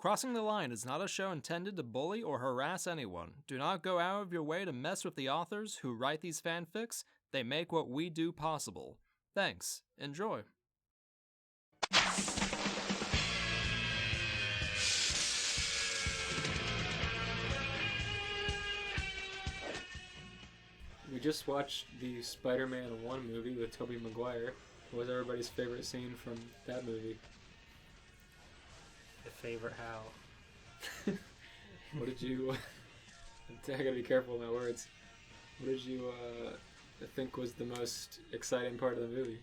Crossing the Line is not a show intended to bully or harass anyone. Do not go out of your way to mess with the authors who write these fanfics. They make what we do possible. Thanks. Enjoy. We just watched the Spider-Man 1 movie with Tobey Maguire. What was everybody's favorite scene from that movie? The favorite how? What did you... I gotta be careful with my words. What did you think was the most exciting part of the movie?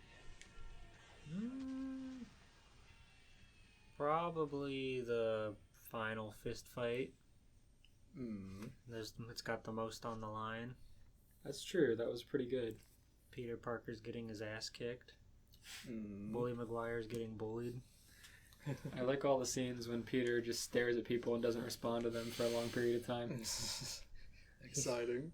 Probably the final fist fight. It's got the most on the line. That's true. That was pretty good. Peter Parker's getting his ass kicked. Bully Maguire's getting bullied. I like all the scenes when Peter just stares at people and doesn't respond to them for a long period of time. Exciting.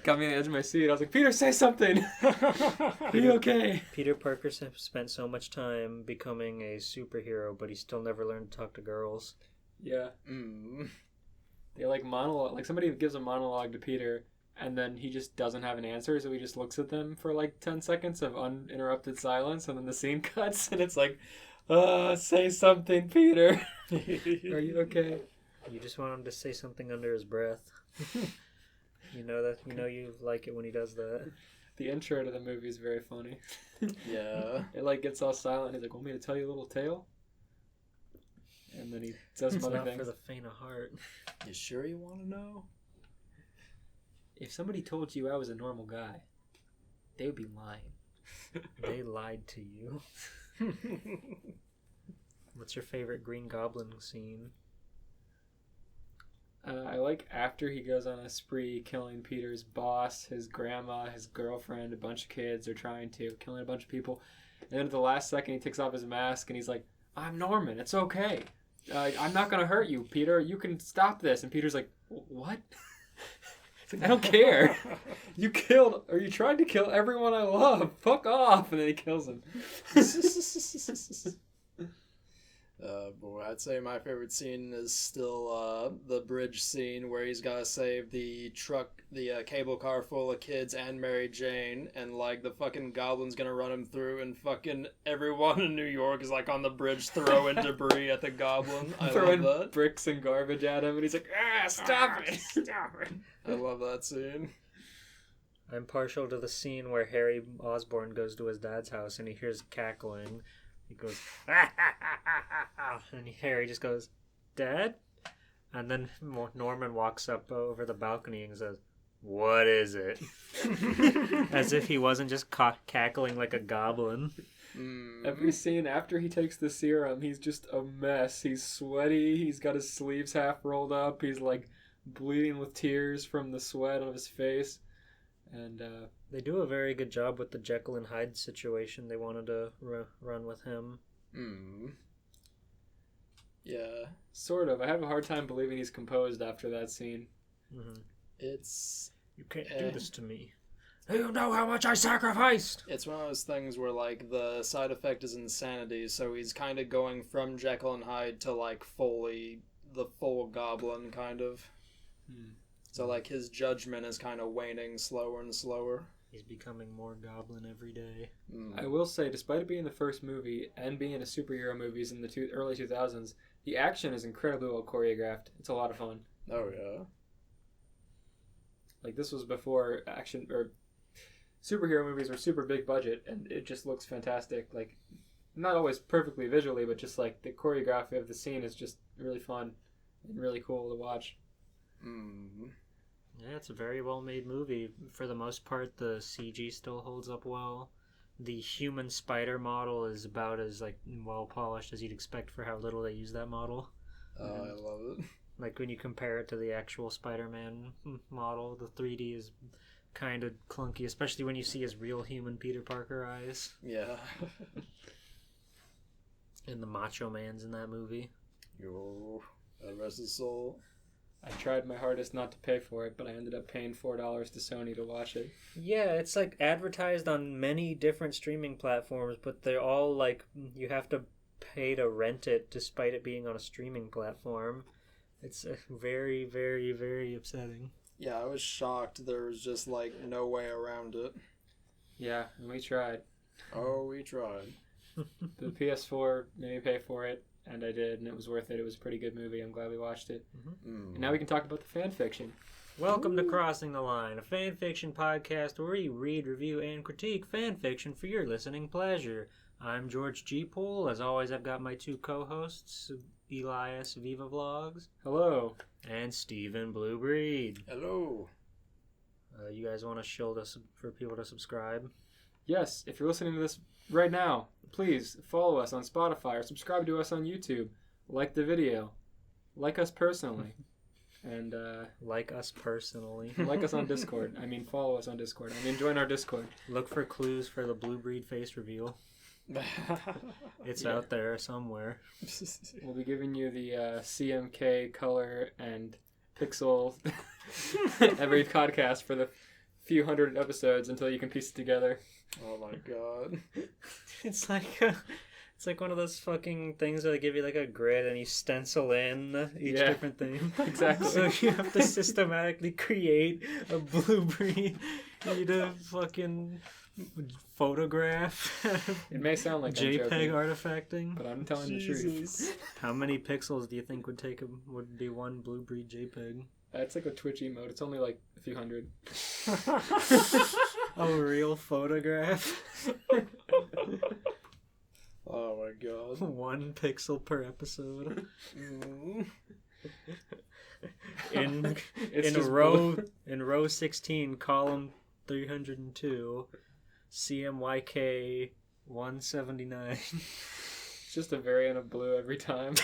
Got me on the edge of my seat. I was like, Peter, say something! Are you okay? Peter Parker spent so much time becoming a superhero, but he still never learned to talk to girls. Yeah. They monologue. Like somebody gives a monologue to Peter, and then he just doesn't have an answer, so he just looks at them for 10 seconds of uninterrupted silence, and then the scene cuts, and it's like, say something, Peter. Are you okay? You just want him to say something under his breath. You you like it when he does that. The intro to the movie is very funny. Yeah. It gets all silent, and he's like, want me to tell you a little tale? And then he says some other Not things. for the faint of heart. You sure you want to know? If somebody told you I was a normal guy, they would be lying. They lied to you. What's your favorite Green Goblin scene? I like after he goes on a spree killing Peter's boss, his grandma, his girlfriend, a bunch of kids are trying to, killing a bunch of people. And then at the last second he takes off his mask and he's like, I'm Norman, it's okay. I'm not going to hurt you, Peter. You can stop this. And Peter's like, what? It's like, I don't care. You tried to kill everyone I love. Fuck off. And then he kills him. Boy, I'd say my favorite scene is still the bridge scene where he's got to save the cable car full of kids and Mary Jane, and the fucking goblin's gonna run him through, and fucking everyone in New York is on the bridge throwing debris at the goblin. I throwing love that. Bricks and garbage at him, and he's like, stop it. Stop it. I love that scene. I'm partial to the scene where Harry Osborn goes to his dad's house and he hears cackling. He goes, and Harry just goes, Dad? And then Norman walks up over the balcony and says, what is it? As if he wasn't just cackling like a goblin. Every scene after he takes the serum, he's just a mess. He's sweaty. He's got his sleeves half rolled up. He's bleeding with tears from the sweat on his face. And they do a very good job with the Jekyll and Hyde situation. They wanted to run with him. Yeah. Sort of. I have a hard time believing he's composed after that scene. It's... You can't do this to me. You know how much I sacrificed! It's one of those things where, the side effect is insanity, so he's kind of going from Jekyll and Hyde to, the full goblin, kind of. So, his judgment is kind of waning slower and slower. He's becoming more goblin every day. I will say, despite it being the first movie and being a superhero movies in the early 2000s, the action is incredibly well choreographed. It's a lot of fun. Oh, yeah. This was before action or superhero movies were super big budget, and it just looks fantastic. Not always perfectly visually, but just the choreography of the scene is just really fun and really cool to watch. Yeah, it's a very well made movie. For the most part, the CG still holds up well. The human spider model is about as well polished as you'd expect for how little they use that model. Oh, I love it. When you compare it to the actual Spider-Man model, the 3D is kind of clunky, especially when you see his real human Peter Parker eyes. Yeah. And the Macho Man's in that movie. Yo, God rest his soul. I tried my hardest not to pay for it, but I ended up paying $4 to Sony to watch it. Yeah, it's advertised on many different streaming platforms, but they're all you have to pay to rent it despite it being on a streaming platform. It's very, very, very upsetting. Yeah, I was shocked there was just, like, no way around it. Yeah, and we tried. Oh, we tried. The PS4 made me pay for it, and I did, and it was worth it. It was a pretty good movie. I'm glad we watched it. And now we can talk about the fan fiction. Welcome to Crossing the Line, a fan fiction podcast where we read, review, and critique fan fiction for your listening pleasure. I'm George G. Poole. As always, I've got my two co-hosts, Elias Viva Vlogs. Hello. And Stephen Blue Breed. Hello. You guys want to show us for people to subscribe? Yes, if you're listening to this right now, please follow us on Spotify or subscribe to us on YouTube. Like the video. Like us personally. And like us personally. like us on Discord. I mean, follow us on Discord. I mean, join our Discord. Look for clues for the Blue Breed face reveal. It's out there somewhere. We'll be giving you the CMK color and pixel every podcast for the few hundred episodes until you can piece it together. Oh my god. It's like one of those fucking things where they give you like a grid and you stencil in each different thing. Exactly. So you have to systematically create a Blue Breed. You need a fucking photograph. It may sound like JPEG I'm joking, artifacting. but I'm telling the truth. How many pixels do you think would be one Blue Breed JPEG? It's like a Twitch emote. It's only like a few hundred. A real photograph. Oh my god. 1 pixel per episode. It's just in row 16, column 302, CMYK 179. It's just a variant of blue every time.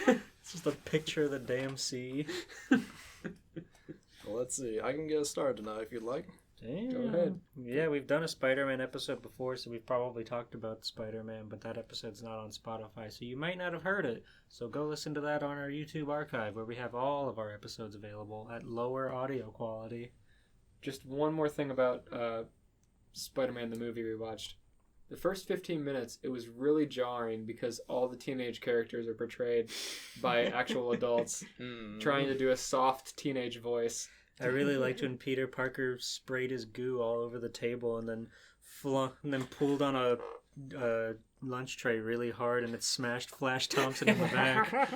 It's just a picture of the damn sea. Well, let's see. I can get a start tonight if you'd like. Damn. Go ahead. Yeah, we've done a Spider-Man episode before, so we've probably talked about Spider-Man, but that episode's not on Spotify, so you might not have heard it. So go listen to that on our YouTube archive, where we have all of our episodes available at lower audio quality. Just one more thing about Spider-Man the movie we watched. The first 15 minutes, it was really jarring because all the teenage characters are portrayed by actual adults trying to do a soft teenage voice. I really liked when Peter Parker sprayed his goo all over the table and then pulled on a lunch tray really hard and it smashed Flash Thompson in the back.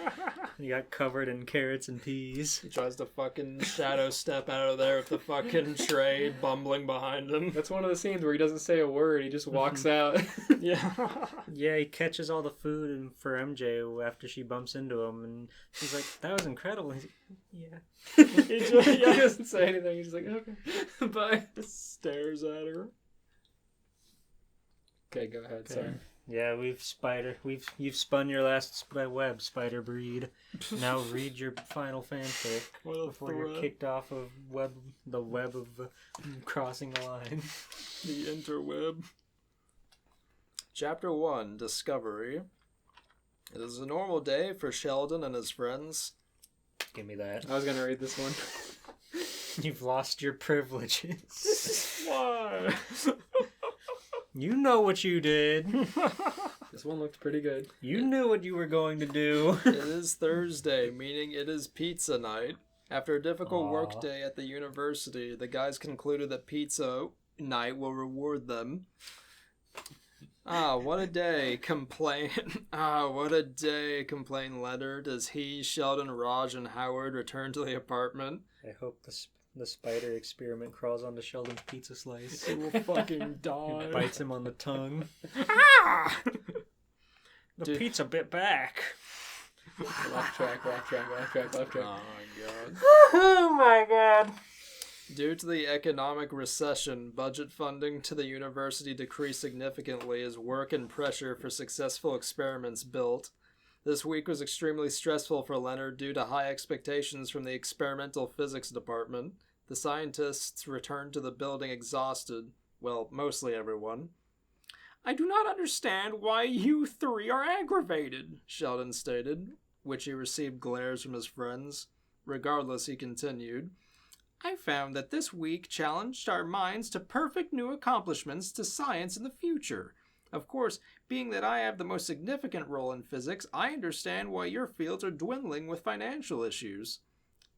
He got covered in carrots and peas. He tries to fucking shadow step out of there with the fucking tray bumbling behind him. That's one of the scenes where he doesn't say a word. He just walks out. Yeah. Yeah, he catches all the food and for MJ after she bumps into him, and she's like, "That was incredible." He's like, He doesn't say anything. He's just like, okay, bye. Stares at her. Okay, go ahead. Okay. Sorry. Yeah, you've spun your last web, Spider Breed. Now read your final fanfic before you're kicked off of the web of crossing the line. The interweb. Chapter 1, Discovery. It is a normal day for Sheldon and his friends. Give me that. I was gonna read this one. You've lost your privileges. Why? You know what you did. This one looked pretty good. You knew what you were going to do. It is Thursday, meaning it is pizza night. After a difficult Aw. work day at the university, the guys concluded that pizza night will reward them. Ah, what a day, complain Leonard as he, Sheldon, Raj, and Howard return to the apartment. I hope the spider experiment crawls onto Sheldon's pizza slice. He will fucking die. It bites him on the tongue. The Dude. pizza bit back. Left track. Oh my god. Oh my god. Due to the economic recession, budget funding to the university decreased significantly as work and pressure for successful experiments built. This week was extremely stressful for Leonard due to high expectations from the experimental physics department. The scientists returned to the building exhausted. Well, mostly everyone. "I do not understand why you three are aggravated," Sheldon stated, which he received glares from his friends. Regardless, he continued, "I found that this week challenged our minds to perfect new accomplishments to science in the future. Of course, being that I have the most significant role in physics, I understand why your fields are dwindling with financial issues.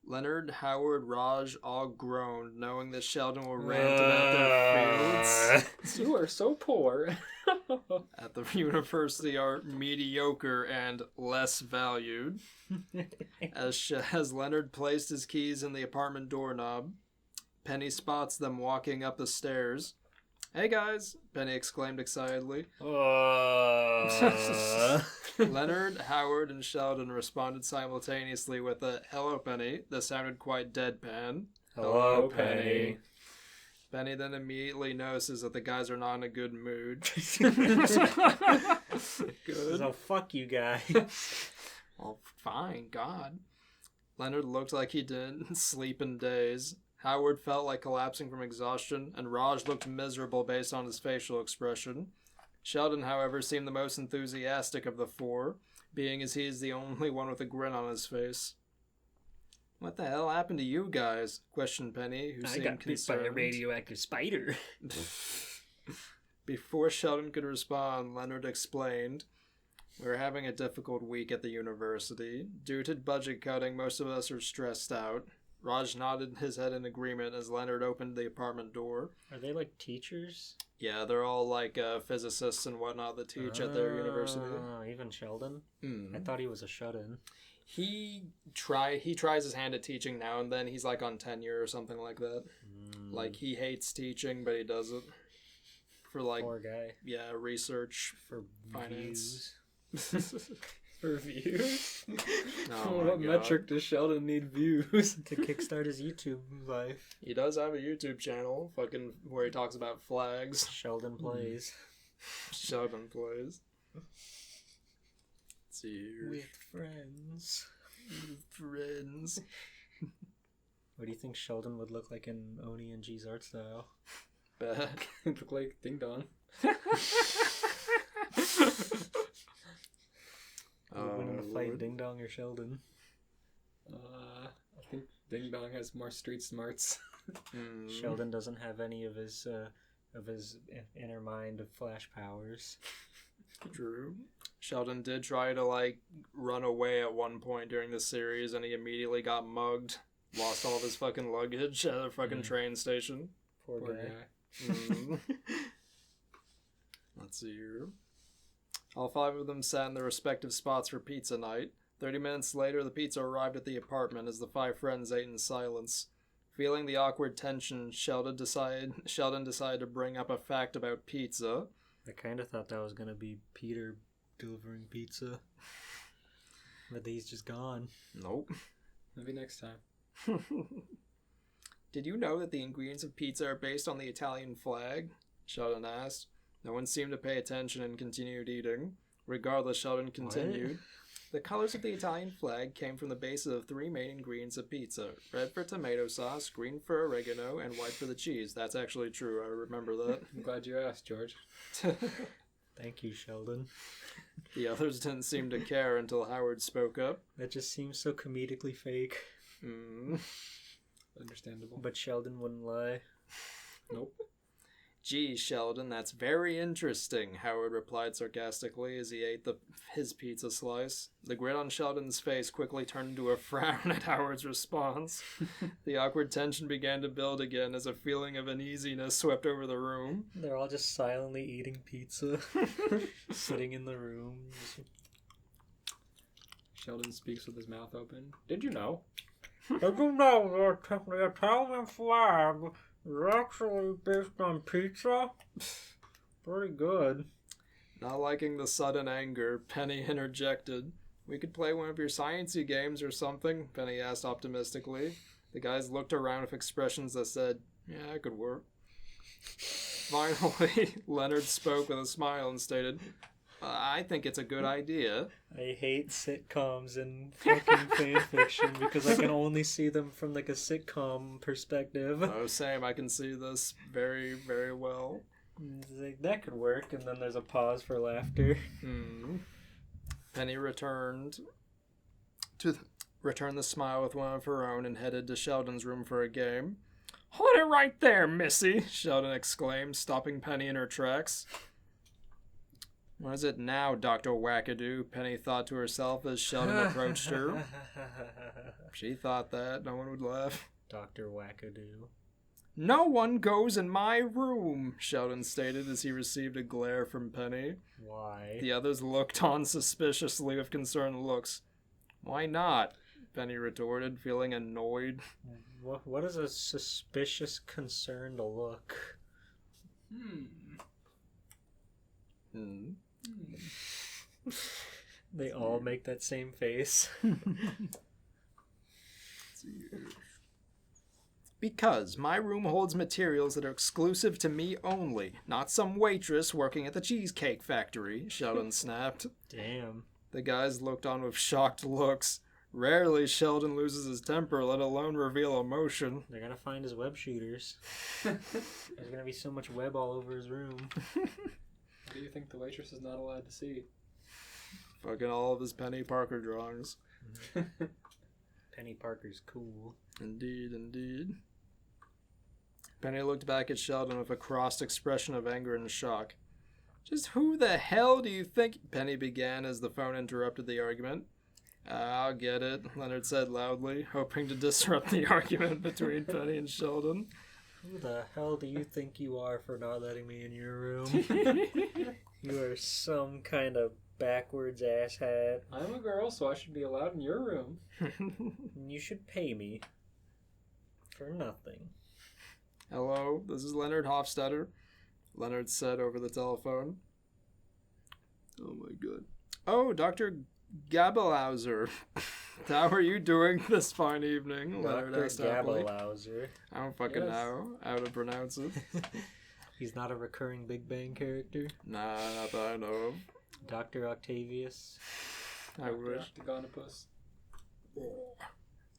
Leonard, Howard, Raj all groaned, knowing that Sheldon will rant about their fields You are so poor. at the university are mediocre and less valued. As Leonard placed his keys in the apartment doorknob, Penny spots them walking up the stairs. "Hey guys," Penny exclaimed excitedly. Leonard, Howard, and Sheldon responded simultaneously with a "Hello, Penny" that sounded quite deadpan. Hello, Penny. Penny then immediately notices that the guys are not in a good mood. Good. So fuck you guys. Well, fine, God. Leonard looked like he didn't sleep in days. Howard felt like collapsing from exhaustion, and Raj looked miserable based on his facial expression. Sheldon, however, seemed the most enthusiastic of the four, being as he is the only one with a grin on his face. "What the hell happened to you guys?" questioned Penny, who seemed concerned. radioactive spider. Before Sheldon could respond, Leonard explained, "We're having a difficult week at the university. Due to budget cutting, most of us are stressed out." Raj nodded his head in agreement as Leonard opened the apartment door. Are they like teachers? Yeah, they're all like physicists and whatnot that teach at their university. Even Sheldon? I thought he was a shut-in. He tries his hand at teaching now and then. He's like on tenure or something like that. Like he hates teaching, but he does it for like Poor guy. yeah, research For finance. For views? Oh my What God. metric does Sheldon need views? To kickstart his YouTube life. He does have a YouTube channel, fucking where he talks about flags. Sheldon plays. Sheldon plays. Let's see here. With friends. Friends. What do you think Sheldon would look like in Oni and G's art style? Bad. Look like Ding Dong. Would win in a fight, Lord. Ding Dong or Sheldon? I think Ding Dong has more street smarts. Sheldon doesn't have any of his inner mind of flash powers. True. Sheldon did try to like run away at one point during the series, and he immediately got mugged. Lost all of his fucking luggage at a fucking train station. Poor Poor guy. guy. Let's see here. All five of them sat in their respective spots for pizza night. 30 minutes later, the pizza arrived at the apartment as the five friends ate in silence. Feeling the awkward tension, Sheldon decided to bring up a fact about pizza. I kind of thought that was going to be Peter delivering pizza. But he's just gone. Nope. Maybe next time. Did you know that the ingredients of pizza are based on the Italian flag? Sheldon asked. No one seemed to pay attention and continued eating. Regardless, Sheldon continued. The colors of the Italian flag came from the base of three main ingredients of pizza. Red for tomato sauce, green for oregano, and white for the cheese. That's actually true, I remember that. I'm glad you asked, George. Thank you, Sheldon. The others didn't seem to care until Howard spoke up. That just seems so comedically fake. Understandable. But Sheldon wouldn't lie. Nope. Gee, Sheldon, that's very interesting, Howard replied sarcastically as he ate his pizza slice. The grin on Sheldon's face quickly turned into a frown at Howard's response. The awkward tension began to build again as a feeling of uneasiness swept over the room. They're all just silently eating pizza. Sitting in the room. Sheldon speaks with his mouth open. Did you know? Did you know that the Italian flag is actually based on pizza? Pretty good. Not liking the sudden anger, Penny interjected. We could play one of your sciencey games or something, Penny asked optimistically. The guys looked around with expressions that said, yeah, it could work. Finally, Leonard spoke with a smile and stated, I think it's a good idea. I hate sitcoms and fucking fanfiction because I can only see them from like a sitcom perspective. Oh, same. I can see this very, very well. It's like, that could work, and then there's a pause for laughter. Penny returned the smile with one of her own and headed to Sheldon's room for a game. Hold it right there, Missy, Sheldon exclaimed, stopping Penny in her tracks. What is it now, Dr. Wackadoo? Penny thought to herself as Sheldon approached her. She thought that. No one would laugh. Dr. Wackadoo. No one goes in my room, Sheldon stated as he received a glare from Penny. Why? The others looked on suspiciously with concerned looks. Why not? Penny retorted, feeling annoyed. What is a suspicious, concerned look? They all make that same face. Because my room holds materials that are exclusive to me only, not some waitress working at the Cheesecake Factory, Sheldon snapped. Damn. The guys looked on with shocked looks. Rarely Sheldon loses his temper, let alone reveal emotion. They're gonna find his web shooters. There's gonna be so much web all over his room. What do you think the waitress is not allowed to see? Fucking all of his Penny Parker drawings. Penny Parker's cool. Indeed, indeed. Penny looked back at Sheldon with a crossed expression of anger and shock. Just who the hell do you think... Penny began as the phone interrupted the argument. I'll get it, Leonard said loudly, hoping to disrupt the argument between Penny and Sheldon. Who the hell do you think you are for not letting me in your room? You are some kind of backwards asshat. I'm a girl, so I should be allowed in your room. You should pay me. For nothing. Hello, this is Leonard Hofstadter, Leonard said over the telephone. Oh my god. Oh, Dr. Gabelhauser. How are you doing this fine evening? Leonard Dr. asked happily. Gabelhauser. I don't fucking know how to pronounce it. He's not a recurring Big Bang character. Nah, not that I know of. Dr. Octavius. I wish. Octagonopus.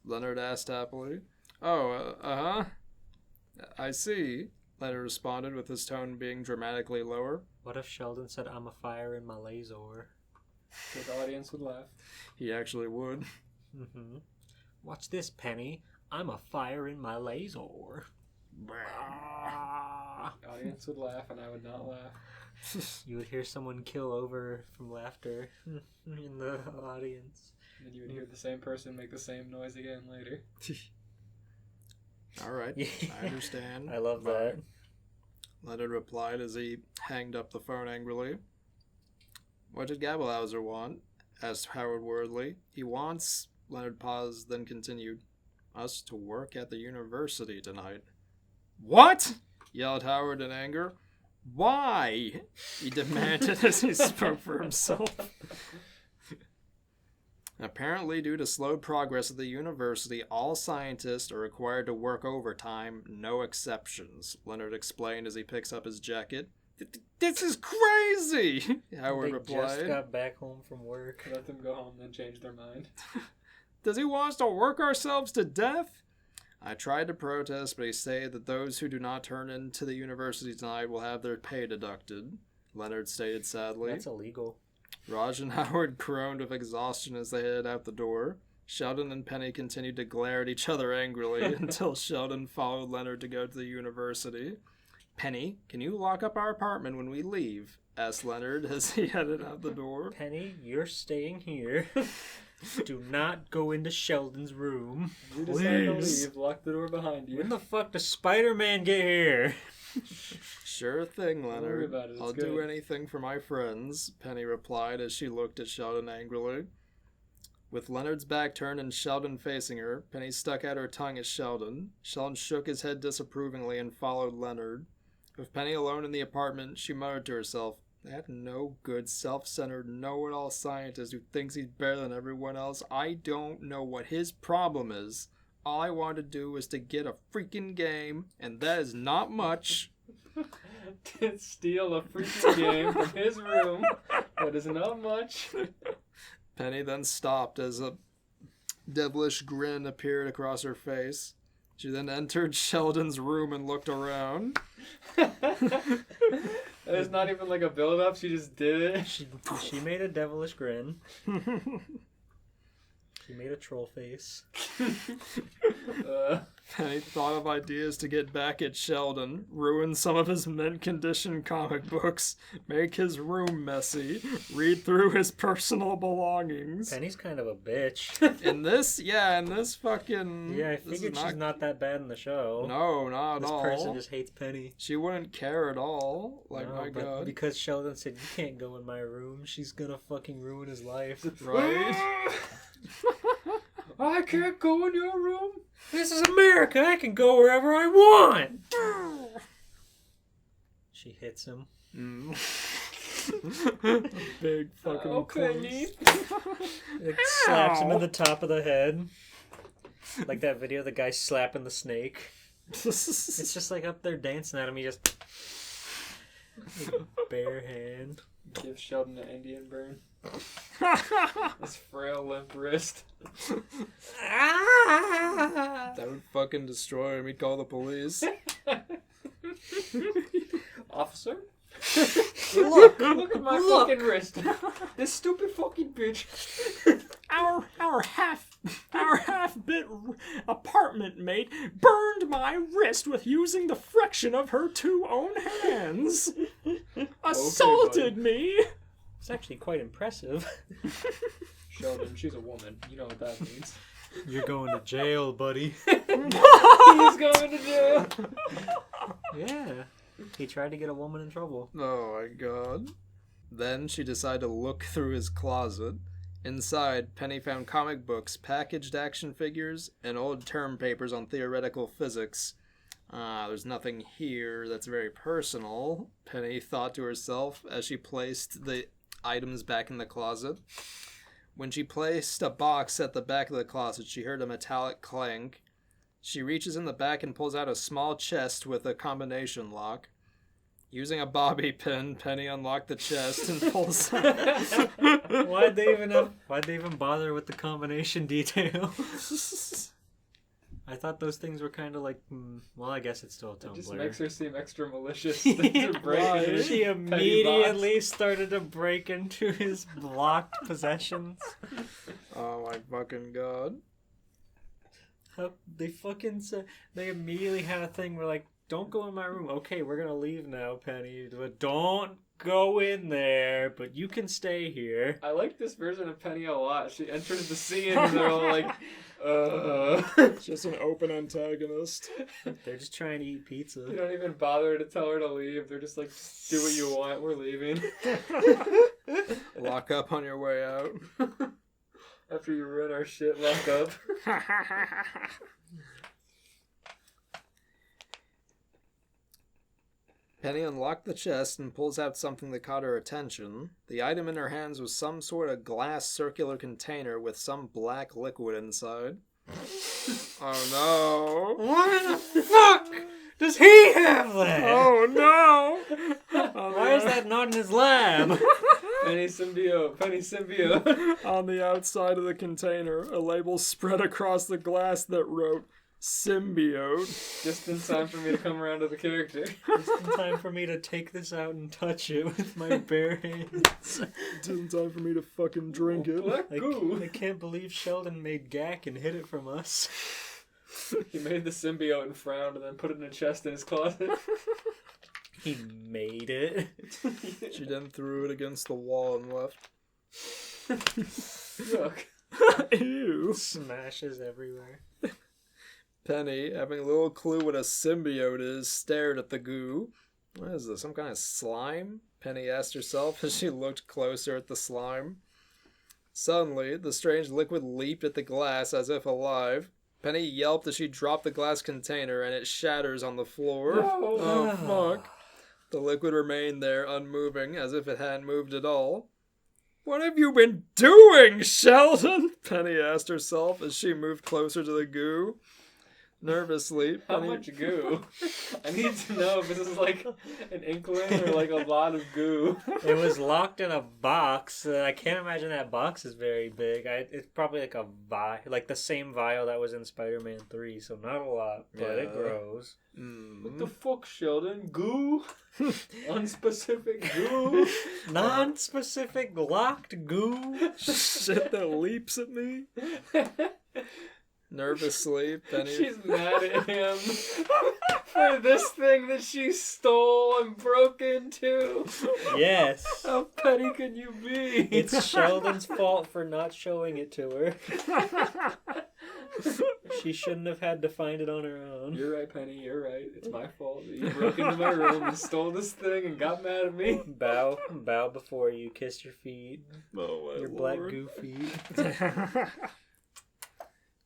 Leonard asked happily. Oh, uh-huh. I see, Leonard responded with his tone being dramatically lower. What if Sheldon said, I'm a fire in my laser? The audience would laugh. He actually would. Mm-hmm. Watch this, Penny. I'm a fire in my laser. The audience would laugh, and I would not laugh. You would hear someone kill over from laughter in the audience. And then you would hear the same person make the same noise again later. All right, I understand. I love that. Leonard replied as he hanged up the phone angrily. What did Gabelhauser want? Asked Howard worriedly. He wants... Leonard paused, then continued. Us to work at the university tonight. What? Yelled Howard in anger. Why? He demanded as he spoke for himself. Apparently, due to slow progress at the university, all scientists are required to work overtime, no exceptions, Leonard explained as he picks up his jacket. This is crazy, Howard replied. They just got back home from work. Let them go home, then change their mind. Does he want us to work ourselves to death? I tried to protest, but he said that those who do not turn into the university tonight will have their pay deducted, Leonard stated sadly. That's illegal. Raj and Howard groaned with exhaustion as they headed out the door. Sheldon and Penny continued to glare at each other angrily until Sheldon followed Leonard to go to the university. Penny, can you lock up our apartment when we leave? Asked Leonard as he headed out the door. Penny, you're staying here. Do not go into Sheldon's room. You decide to leave, lock the door behind you. When the fuck does Spider-Man get here? Sure thing, Don't worry Leonard. about it, it's I'll good. do anything for my friends, Penny replied as she looked at Sheldon angrily. With Leonard's back turned and Sheldon facing her, Penny stuck out her tongue at Sheldon. Sheldon shook his head disapprovingly and followed Leonard. With Penny alone in the apartment, she muttered to herself, that no good, self-centered, know-it-all scientist who thinks he's better than everyone else, I don't know what his problem is. All I want to do is to get a freaking game, and that is not much. To steal a freaking game from his room. That is not much. Penny then stopped as a devilish grin appeared across her face. She then entered Sheldon's room and looked around. There's not even like a build-up, she just did it. She made a devilish grin. She made a troll face. Penny thought of ideas to get back at Sheldon, ruin some of his mint-condition comic books, make his room messy, read through his personal belongings. Penny's kind of a bitch. In this fucking... Yeah, I figured she's not that bad in the show. No, not at all. This person just hates Penny. She wouldn't care at all. Like, No, my but god. because Sheldon said, you can't go in my room, she's gonna fucking ruin his life. Right? I can't go in your room. This is America, I can go wherever I want! She hits him. Big fucking Penny. It slaps him in the top of the head. Like that video of the guy slapping the snake. It's just like up there dancing at him, he just... bare hand. Give Sheldon an Indian burn. His frail, limp wrist. That would fucking destroy him. He'd call the police. Officer? Look at my fucking wrist. This stupid fucking bitch. Our half-bit apartment mate burned my wrist with using the friction of her two own hands. Assaulted me. It's actually quite impressive. Sheldon, she's a woman. You know what that means. You're going to jail, buddy. He's going to jail. Yeah. He tried to get a woman in trouble. Oh my god. Then she decided to look through his closet. Inside, Penny found comic books, packaged action figures, and old term papers on theoretical physics. There's nothing here that's very personal, Penny thought to herself as she placed the items back in the closet. When she placed a box at the back of the closet, she heard a metallic clank. She reaches in the back and pulls out a small chest with a combination lock. Using a bobby pin, Penny unlocked the chest and pulls Why'd they even bother with the combination detail? I thought those things were kind of like, well, I guess it's still a Tumblr. It just makes her seem extra malicious. Right. She immediately started to break into his blocked possessions. Oh my fucking god. They immediately had a thing where like, don't go in my room. Okay, we're gonna leave now, Penny. But don't go in there. But you can stay here. I like this version of Penny a lot. She enters the scene and they're all like, Just an open antagonist. They're just trying to eat pizza. You don't even bother to tell her to leave. They're just like, do what you want. We're leaving. Lock up on your way out. After you ruin our shit, lock up. Penny unlocked the chest and pulls out something that caught her attention. The item in her hands was some sort of glass circular container with some black liquid inside. Oh no. What the fuck does he have that? Oh no! Why is that not in his lab? Penny symbiote. On the outside of the container, a label spread across the glass that wrote, Symbiote. Just in time for me to come around to the character. Just in time for me to take this out and touch it with my bare hands. Just in time for me to fucking drink it. Black goo. I can't believe Sheldon made Gak and hid it from us. He made the symbiote and frowned and then put it in a chest in his closet. He made it. She then threw it against the wall and left. Look. Ew. Smashes everywhere. Penny, having little clue what a symbiote is, stared at the goo. What is this, some kind of slime? Penny asked herself as she looked closer at the slime. Suddenly, the strange liquid leaped at the glass as if alive. Penny yelped as she dropped the glass container and it shatters on the floor. No. Oh, fuck. The liquid remained there, unmoving, as if it hadn't moved at all. What have you been doing, Sheldon? Penny asked herself as she moved closer to the goo. Nervously, How Penny... much goo? I need to know if this is like an inkling or like a lot of goo. It was locked in a box. I can't imagine that box is very big. It's probably like a vial, like the same vial that was in Spider-Man 3, so not a lot, but it grows. What the fuck, Sheldon? Goo? Unspecific goo? Non-specific locked goo? Shit that leaps at me. Nervously, Penny... She's mad at him for this thing that she stole and broke into. Yes. How petty can you be? It's Sheldon's fault for not showing it to her. She shouldn't have had to find it on her own. You're right, Penny. You're right. It's my fault that you broke into my room and stole this thing and got mad at me. Bow before you kiss your feet. Oh, my Your Lord. black goo feet.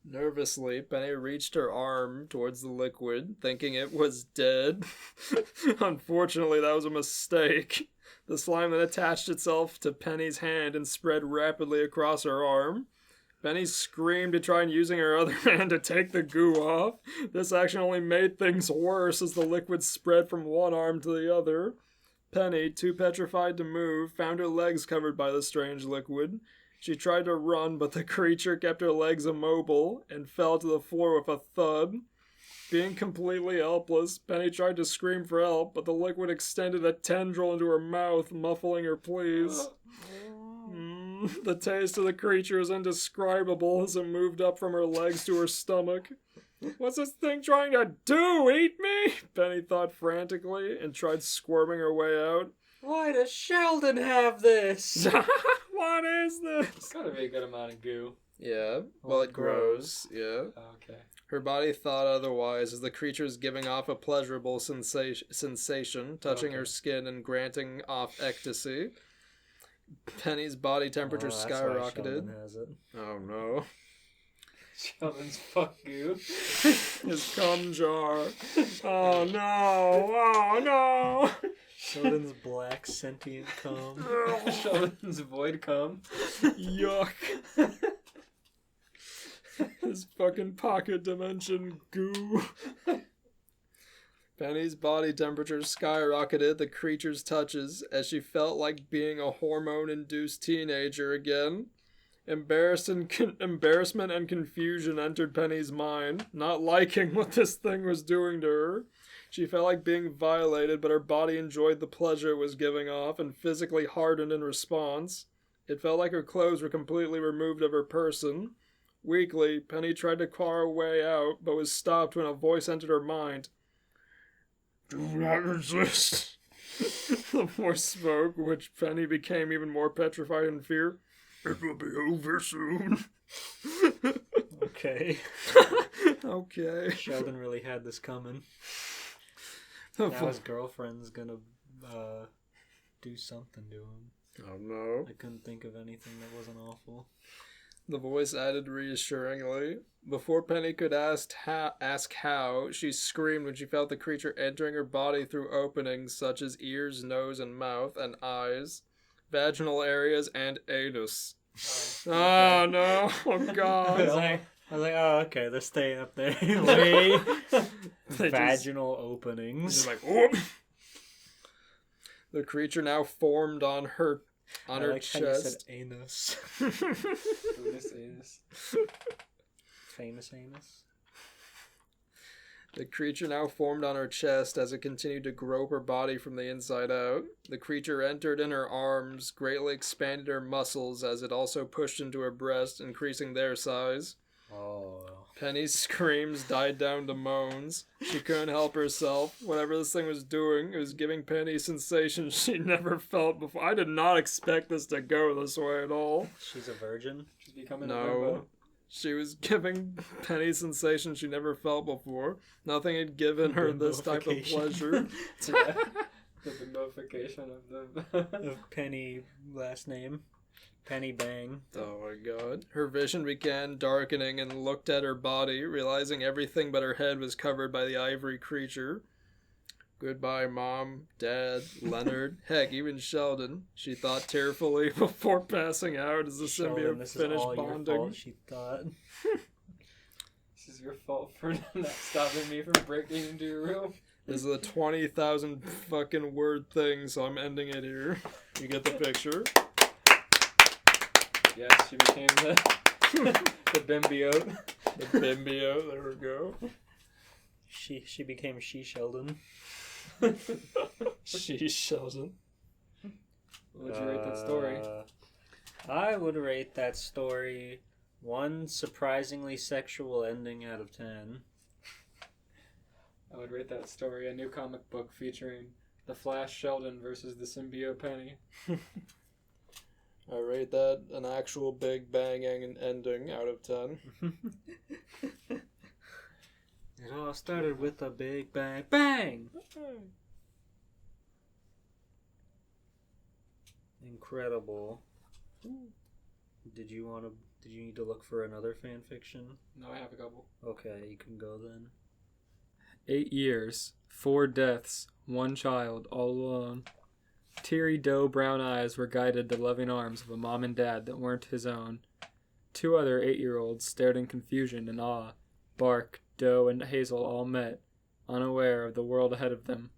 Nervously, Penny reached her arm towards the liquid, thinking it was dead. Unfortunately, that was a mistake. The slime then attached itself to Penny's hand and spread rapidly across her arm. Penny screamed to try and using her other hand to take the goo off. This action only made things worse as the liquid spread from one arm to the other. Penny, too petrified to move, found her legs covered by the strange liquid. She tried to run, but the creature kept her legs immobile and fell to the floor with a thud. Being completely helpless, Penny tried to scream for help, but the liquid extended a tendril into her mouth, muffling her pleas. The taste of the creature is indescribable as it moved up from her legs to her stomach. What's this thing trying to do? Eat me? Penny thought frantically and tried squirming her way out. Why does Sheldon have this? What is this? It's gotta be a good amount of goo. Yeah, well, it grows. Yeah. Okay. Her body thought otherwise as the creature is giving off a pleasurable sensation, touching her skin and granting off ecstasy. Penny's body temperature That's why skyrocketed. Sheldon has it. Oh no. Sheldon's fuck goo. His cum jar. Oh no. Oh no. Sheldon's black sentient cum. Sheldon's void cum. Yuck. His fucking pocket dimension goo. Penny's body temperature skyrocketed the creature's touches as she felt like being a hormone-induced teenager again. Embarrassment and confusion entered Penny's mind, not liking what this thing was doing to her. She felt like being violated, but her body enjoyed the pleasure it was giving off and physically hardened in response. It felt like her clothes were completely removed of her person. Weakly, Penny tried to claw her way out, but was stopped when a voice entered her mind. Do not resist. The voice spoke, which Penny became even more petrified in fear. It will be over soon. Okay. Okay. Sheldon really had this coming. Now his girlfriend's gonna do something to him. Oh no. I couldn't think of anything that wasn't awful. The voice added reassuringly. Before Penny could ask how, she screamed when she felt the creature entering her body through openings such as ears, nose, and mouth, and eyes, vaginal areas, and anus. Oh no! Oh god! I was like, oh, okay, they're staying up there. Wait. Vaginal openings. Just like, whoop. The creature now formed on her like chest. how you said anus. Anus. Famous anus. The creature now formed on her chest as it continued to grope her body from the inside out. The creature entered in her arms, greatly expanded her muscles as it also pushed into her breast, increasing their size. Oh. Penny's screams died down to moans. She couldn't help herself. Whatever this thing was doing, it was giving Penny sensations she never felt before. I did not expect this to go this way at all. She's a virgin? She's becoming a No. bimbo. She was giving Penny sensations she never felt before. Nothing had given her this type of pleasure. Yeah. The bimbofication of the... Of Penny last name. Penny Bang. Oh my god. Her vision began darkening and looked at her body, realizing everything but her head was covered by the ivory creature. Goodbye, Mom, Dad, Leonard, heck, even Sheldon, she thought tearfully before passing out as the Sheldon, symbiote this finished is all bonding. your fault, she thought. This is your fault for not stopping me from breaking into your room. This is a 20,000 fucking word thing, so I'm ending it here. You get the picture? Yes, she became the bimbiote. The bimbio, there we go. She became She Sheldon. She Sheldon. What would you rate that story? I would rate that story One surprisingly sexual ending out of 10. I would rate that story a new comic book featuring the Flash Sheldon versus the symbiote Penny. I rate that an actual big banging ending out of 10. It all started with a big bang. Bang! Incredible. Did you need to look for another fan fiction? No, I have a couple. Okay, you can go then. 8 years, 4 deaths, 1 child, all alone. Teary doe brown eyes were guided to loving arms of a mom and dad that weren't his own. 2 other 8-year-olds stared in confusion and awe. Bark, Doe, and Hazel all met, unaware of the world ahead of them.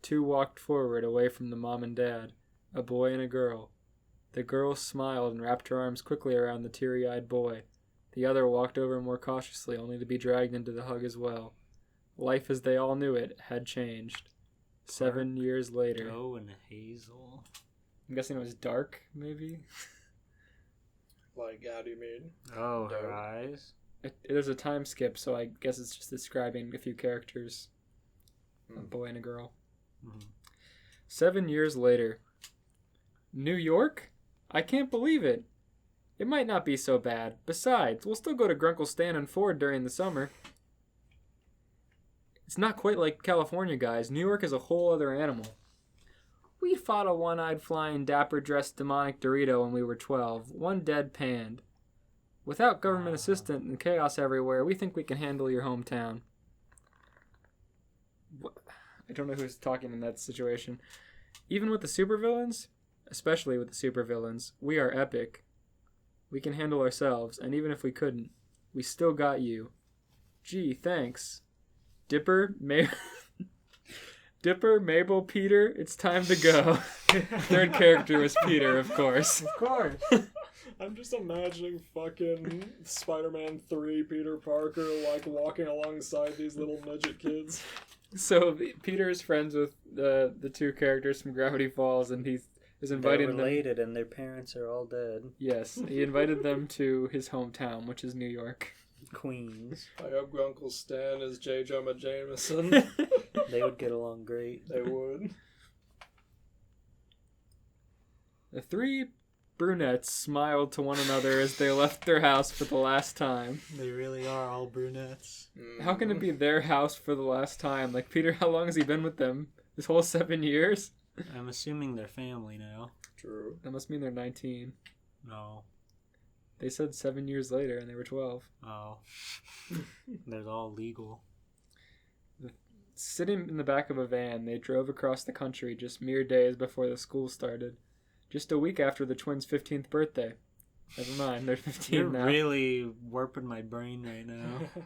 2 walked forward away from the mom and dad, a boy and a girl. The girl smiled and wrapped her arms quickly around the teary-eyed boy. The other walked over more cautiously, only to be dragged into the hug as well. Life as they all knew it had changed. 7 years later. Doe and Hazel. I'm guessing it was dark, maybe? Like, how do you mean? Oh, Doe. her eyes. There's a time skip, so I guess it's just describing a few characters. A boy and a girl. Mhm. 7 years later. New York? I can't believe it. It might not be so bad. Besides, we'll still go to Grunkle Stan and Ford during the summer. It's not quite like California, guys. New York is a whole other animal. We fought a one-eyed flying dapper-dressed demonic Dorito when we were 12. One deadpanned. Without government assistance and chaos everywhere, we think we can handle your hometown. I don't know who's talking in that situation. Even with the supervillains, especially with the supervillains, we are epic. We can handle ourselves, and even if we couldn't, we still got you. Gee, thanks. Dipper, Mabel, Peter, it's time to go. Third character was Peter, of course. Of course. I'm just imagining fucking Spider-Man 3 Peter Parker, like, walking alongside these little midget kids. So Peter is friends with the 2 characters from Gravity Falls, and he is inviting They're them. related, and their parents are all dead. Yes, he invited them to his hometown, which is New York. Queens. I hope Uncle Stan is J. Jonah Jameson. They would get along great. They would. The 3 brunettes smiled to one another as they left their house for the last time. They really are all brunettes. How can it be their house for the last time? Like, Peter, how long has he been with them? This whole 7 years? I'm assuming they're family now. True. That must mean they're 19. No. They said 7 years later, and they were 12. Oh. They're all legal. Sitting in the back of a van, they drove across the country just mere days before the school started. Just a week after the twins' 15th birthday. Never mind, they're 15 You're now. really warping my brain right now.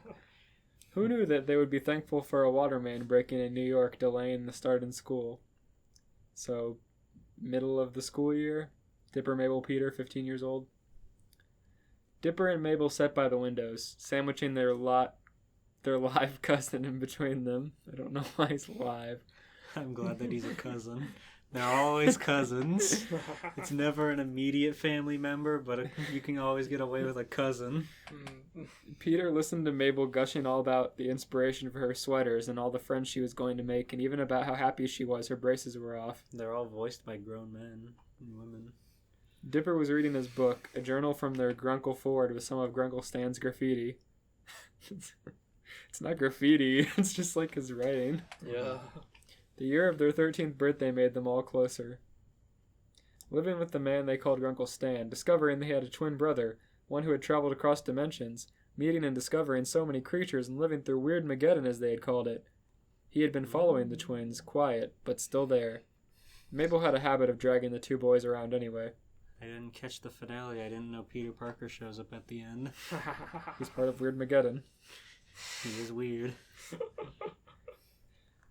Who knew that they would be thankful for a water main breaking in New York, delaying the start in school? So, middle of the school year, Dipper, Mabel, Peter, 15 years old. Dipper and Mabel sat by the windows, sandwiching their live cousin in between them. I don't know why he's live. I'm glad that he's a cousin. They're always cousins. It's never an immediate family member, but you can always get away with a cousin. Peter listened to Mabel gushing all about the inspiration for her sweaters and all the friends she was going to make, and even about how happy she was her braces were off. They're all voiced by grown men and women. Dipper was reading his book, a journal from their Grunkle Ford with some of Grunkle Stan's graffiti. It's not graffiti, it's just like his writing. Yeah. The year of their 13th birthday made them all closer. Living with the man they called Grunkle Stan, discovering they had a twin brother, one who had traveled across dimensions, meeting and discovering so many creatures and living through Weird Mageddon as they had called it. He had been following the twins, quiet, but still there. Mabel had a habit of dragging the 2 boys around anyway. I didn't catch the finale. I didn't know Peter Parker shows up at the end. He's part of Weird Mageddon. He is weird.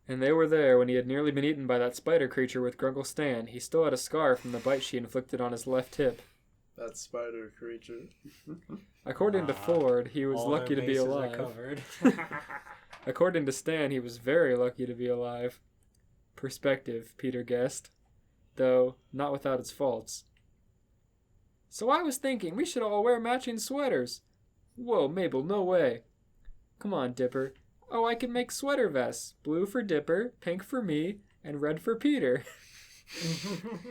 And they were there when he had nearly been eaten by that spider creature with Grunkle Stan. He still had a scar from the bite she inflicted on his left hip. That spider creature. According to Ford, he was All lucky their to be bases are alive. covered. According to Stan, he was very lucky to be alive. Perspective, Peter guessed. Though, not without its faults. So I was thinking we should all wear matching sweaters. Whoa, Mabel, no way. Come on, Dipper. Oh, I can make sweater vests. Blue for Dipper, pink for me, and red for Peter.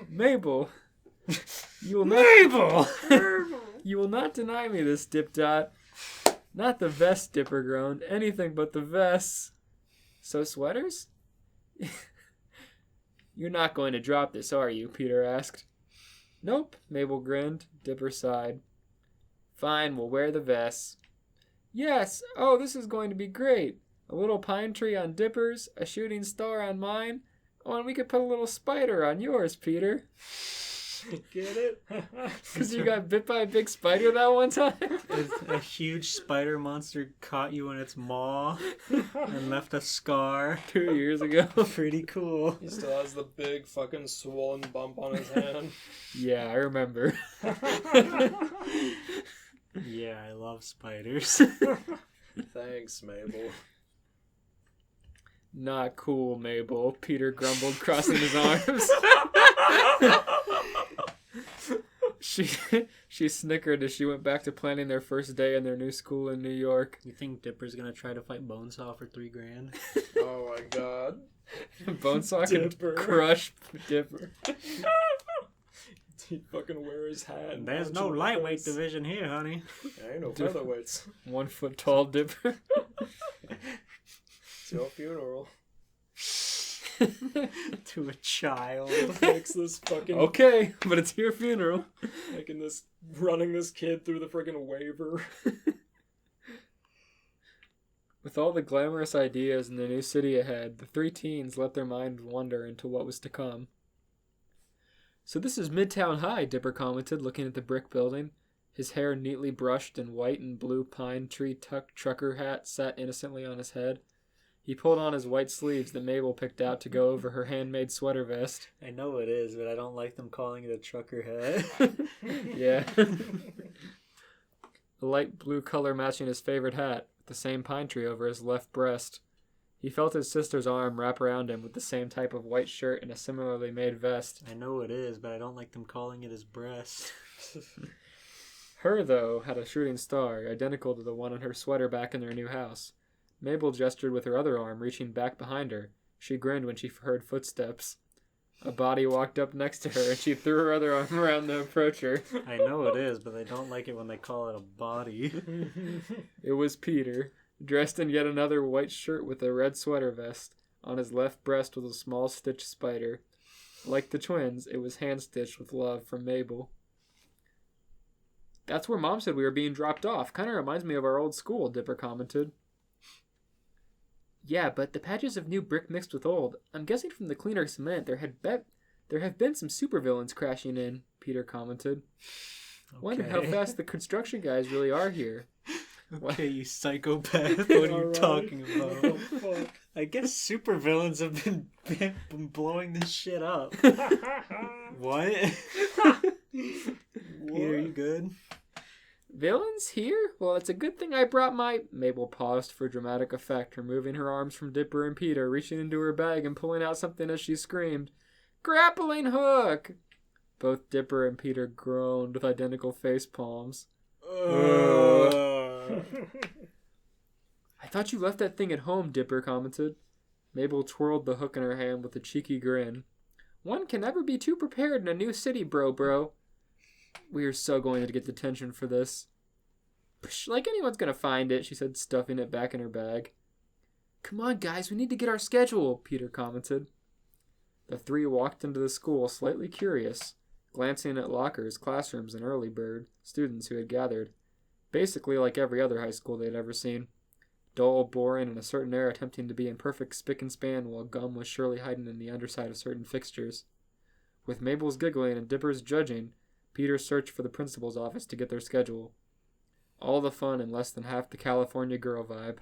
Mabel, you will not... Mabel! You will not deny me this, Dip Dot. Not the vest, Dipper groaned. Anything but the vests. So sweaters? You're not going to drop this, are you? Peter asked. Nope, Mabel grinned. Dipper sighed. Fine, we'll wear the vests. Yes, oh, this is going to be great. A little pine tree on Dipper's, a shooting star on mine. Oh, and we could put a little spider on yours, Peter. Get it? Because you got bit by a big spider that one time? A huge spider monster caught you in its maw and left a scar. 2 years ago. Pretty cool. He still has the big fucking swollen bump on his hand. Yeah, I remember. Yeah, I love spiders. Thanks, Mabel. Not cool, Mabel. Peter grumbled, crossing his arms. She snickered as she went back to planning their first day in their new school in New York. You think Dipper's gonna try to fight Bonesaw for $3,000? Oh my god. Bonesaw Dipper. could crush Dipper. He'd fucking wear his hat. and There's punch no him in the lightweight face. division here, honey. There ain't no featherweights. 1 foot tall Dipper. It's your funeral. To a child. Makes this fucking Okay, but it's your funeral. running this kid through the friggin' waiver. With all the glamorous ideas in the new city ahead, the 3 teens let their minds wander into what was to come. So this is Midtown High, Dipper commented, looking at the brick building. His hair neatly brushed and white and blue pine tree trucker hat sat innocently on his head. He pulled on his white sleeves that Mabel picked out to go over her handmade sweater vest. I know it is, but I don't like them calling it a trucker hat. Yeah. A light blue color matching his favorite hat, with the same pine tree over his left breast. He felt his sister's arm wrap around him with the same type of white shirt and a similarly made vest. I know it is, but I don't like them calling it his breast. Her, though, had a shooting star, identical to the one on her sweater back in their new house. Mabel gestured with her other arm, reaching back behind her. She grinned when she heard footsteps. A body walked up next to her, and she threw her other arm around to approach her. I know it is, but I don't like it when they call it a body. It was Peter, dressed in yet another white shirt with a red sweater vest. On his left breast was a small stitched spider. Like the twins, it was hand-stitched with love from Mabel. That's where Mom said we were being dropped off. Kind of reminds me of our old school, Dipper commented. Yeah, but the patches of new brick mixed with old. I'm guessing from the cleaner cement there have been some supervillains crashing in, Peter commented. Wonder how fast the construction guys really are here. Okay, you psychopath. What are you Alright. talking about? Oh, fuck. I guess supervillains have been blowing this shit up. What? Peter, you good? Villains here? Well, it's a good thing I brought my... Mabel paused for dramatic effect, removing her arms from Dipper and Peter, reaching into her bag and pulling out something as she screamed. Grappling hook! Both Dipper and Peter groaned with identical face palms. I thought you left that thing at home, Dipper commented. Mabel twirled the hook in her hand with a cheeky grin. One can never be too prepared in a new city, bro. We are so going to get detention for this. Psh, like anyone's gonna find it, she said, stuffing it back in her bag. Come on, guys, we need to get our schedule, Peter commented. The 3 walked into the school, slightly curious, glancing at lockers, classrooms, and early bird students who had gathered. Basically like every other high school they'd ever seen. Dull, boring, and a certain air attempting to be in perfect spick and span while gum was surely hiding in the underside of certain fixtures. With Mabel's giggling and Dipper's judging, Peter searched for the principal's office to get their schedule. All the fun and less than half the California girl vibe.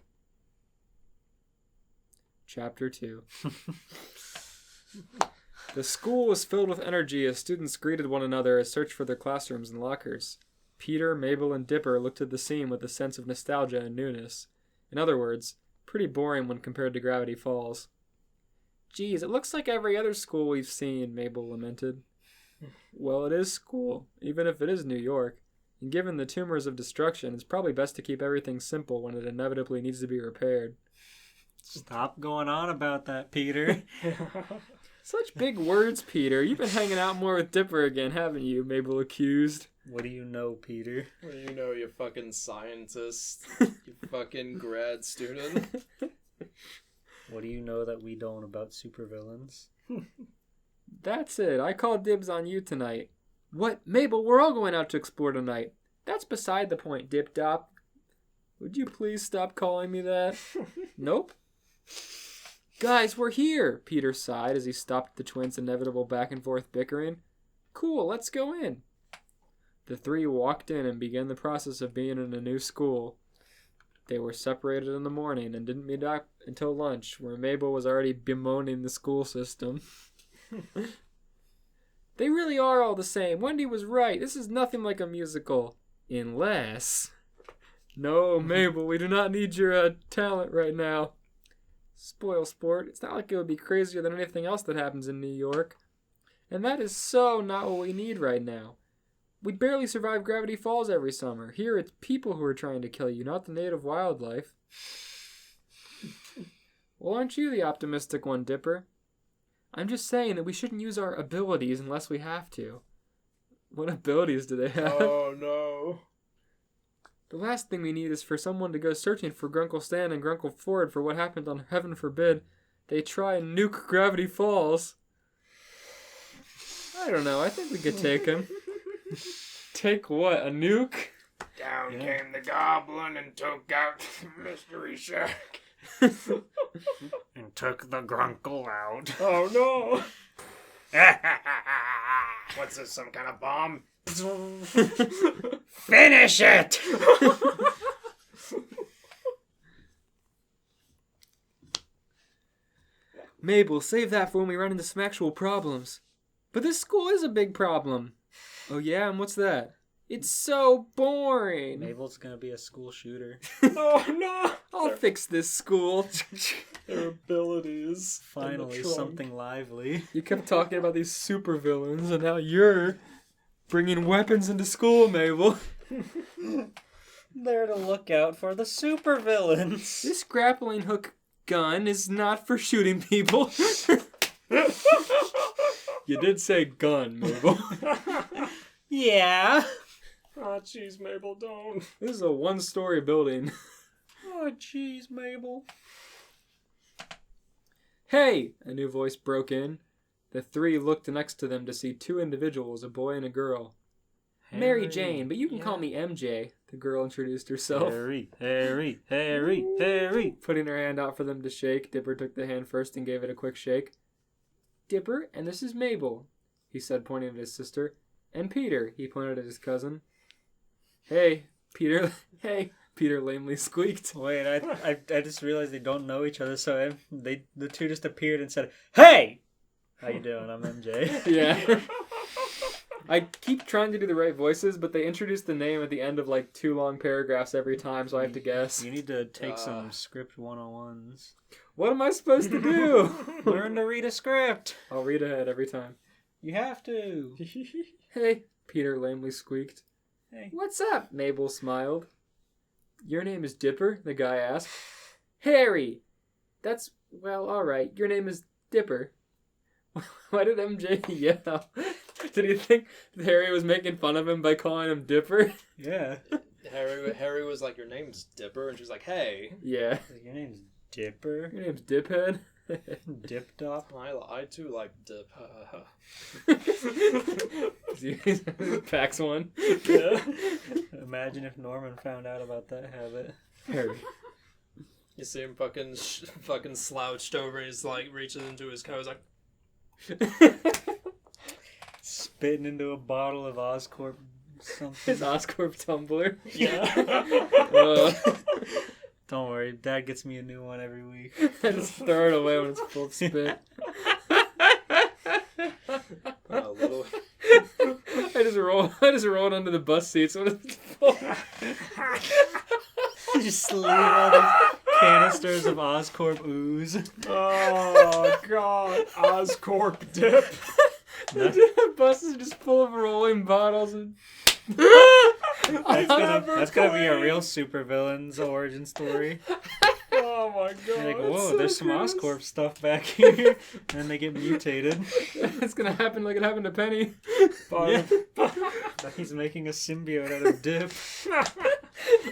Chapter 2. The school was filled with energy as students greeted one another as searched for their classrooms and lockers. Peter, Mabel, and Dipper looked at the scene with a sense of nostalgia and newness. In other words, pretty boring when compared to Gravity Falls. Geez, it looks like every other school we've seen, Mabel lamented. Well, it is school, even if it is New York. And given the tumors of destruction, it's probably best to keep everything simple when it inevitably needs to be repaired. Stop going on about that, Peter. Such big words, Peter. You've been hanging out more with Dipper again, haven't you? Mabel accused. What do you know, Peter? What do you know, you fucking scientist? You fucking grad student? What do you know that we don't about supervillains? That's it. I called dibs on you tonight. What? Mabel, we're all going out to explore tonight. That's beside the point, Dip Dop. Would you please stop calling me that? Nope. Guys, we're here, Peter sighed as he stopped the twins' inevitable back and forth bickering. Cool, let's go in. The three walked in and began the process of being in a new school. They were separated in the morning and didn't meet up until lunch, where Mabel was already bemoaning the school system. They really are all the same. Wendy was right. This is nothing like a musical. Unless... No, Mabel, we do not need your talent right now. Spoil sport. It's not like it would be crazier than anything else that happens in New York. And that is so not what we need right now. We barely survive Gravity Falls every summer. Here it's people who are trying to kill you, not the native wildlife. Well, aren't you the optimistic one, Dipper? I'm just saying that we shouldn't use our abilities unless we have to. What abilities do they have? Oh no. The last thing we need is for someone to go searching for Grunkle Stan and Grunkle Ford for what happened on Heaven Forbid they try and nuke Gravity Falls. I don't know. I think we could take him. Take what? A nuke? Down came the goblin and took out the mystery shack. And took the grunkle out. Oh no. What's this, some kind of bomb? Finish it! Mabel, save that for when we run into some actual problems. But this school is a big problem. Oh yeah, and what's that? It's so boring. Mabel's gonna be a school shooter. Oh no. I'll fix this school. Their abilities. Finally, something lively. You kept talking about these supervillains, and now you're bringing weapons into school, Mabel. There to look out for the supervillains. This grappling hook gun is not for shooting people. You did say gun, Mabel. Yeah. Oh jeez, Mabel, don't. This is a one-story building. Oh, jeez, Mabel. Hey! A new voice broke in. The three looked next to them to see two individuals, a boy and a girl. Mary Jane, but you can call me MJ, the girl introduced herself. Harry. Putting her hand out for them to shake, Dipper took the hand first and gave it a quick shake. Dipper, and this is Mabel, he said, pointing at his sister. And Peter, he pointed at his cousin. Hey, Peter. Hey, Peter lamely squeaked. Wait, I just realized they don't know each other, so the two just appeared and said, "Hey, how you doing? I'm MJ." Yeah. I keep trying to do the right voices, but they introduce the name at the end of like 2 long paragraphs every time, so I have to guess. You need to take some script 101s. What am I supposed to do? Learn to read a script. I'll read ahead every time. You have to. Hey, Peter lamely squeaked. Hey. What's up? Mabel smiled. Your name is Dipper? The guy asked. Harry! That's, well, alright. Your name is Dipper. Why did MJ yell? Did he think Harry was making fun of him by calling him Dipper? Yeah. Harry was like, your name's Dipper, and she's like, hey. Yeah. Your name's Dipper. Your name's Diphead? Dip Dop. I too like dip. Packs one. Yeah. Imagine if Norman found out about that habit. Harry. You see him fucking slouched over, and he's like reaching into his coat, he's like, Spitting into a bottle of Oscorp something. His Oscorp tumbler. yeah. Don't worry, Dad gets me a new one every week. I just throw it away when it's full of spit. Little. I just roll it under the bus seats when it's full. You just leave all these canisters of Oscorp ooze. Oh god, Oscorp dip. The bus is just full of rolling bottles and. That's gonna be a real supervillain's origin story. Oh my god. You're like, whoa, so there's some gross. Oscorp stuff back here. And they get mutated. It's gonna happen like it happened to Penny. Yeah. He's making a symbiote out of dip.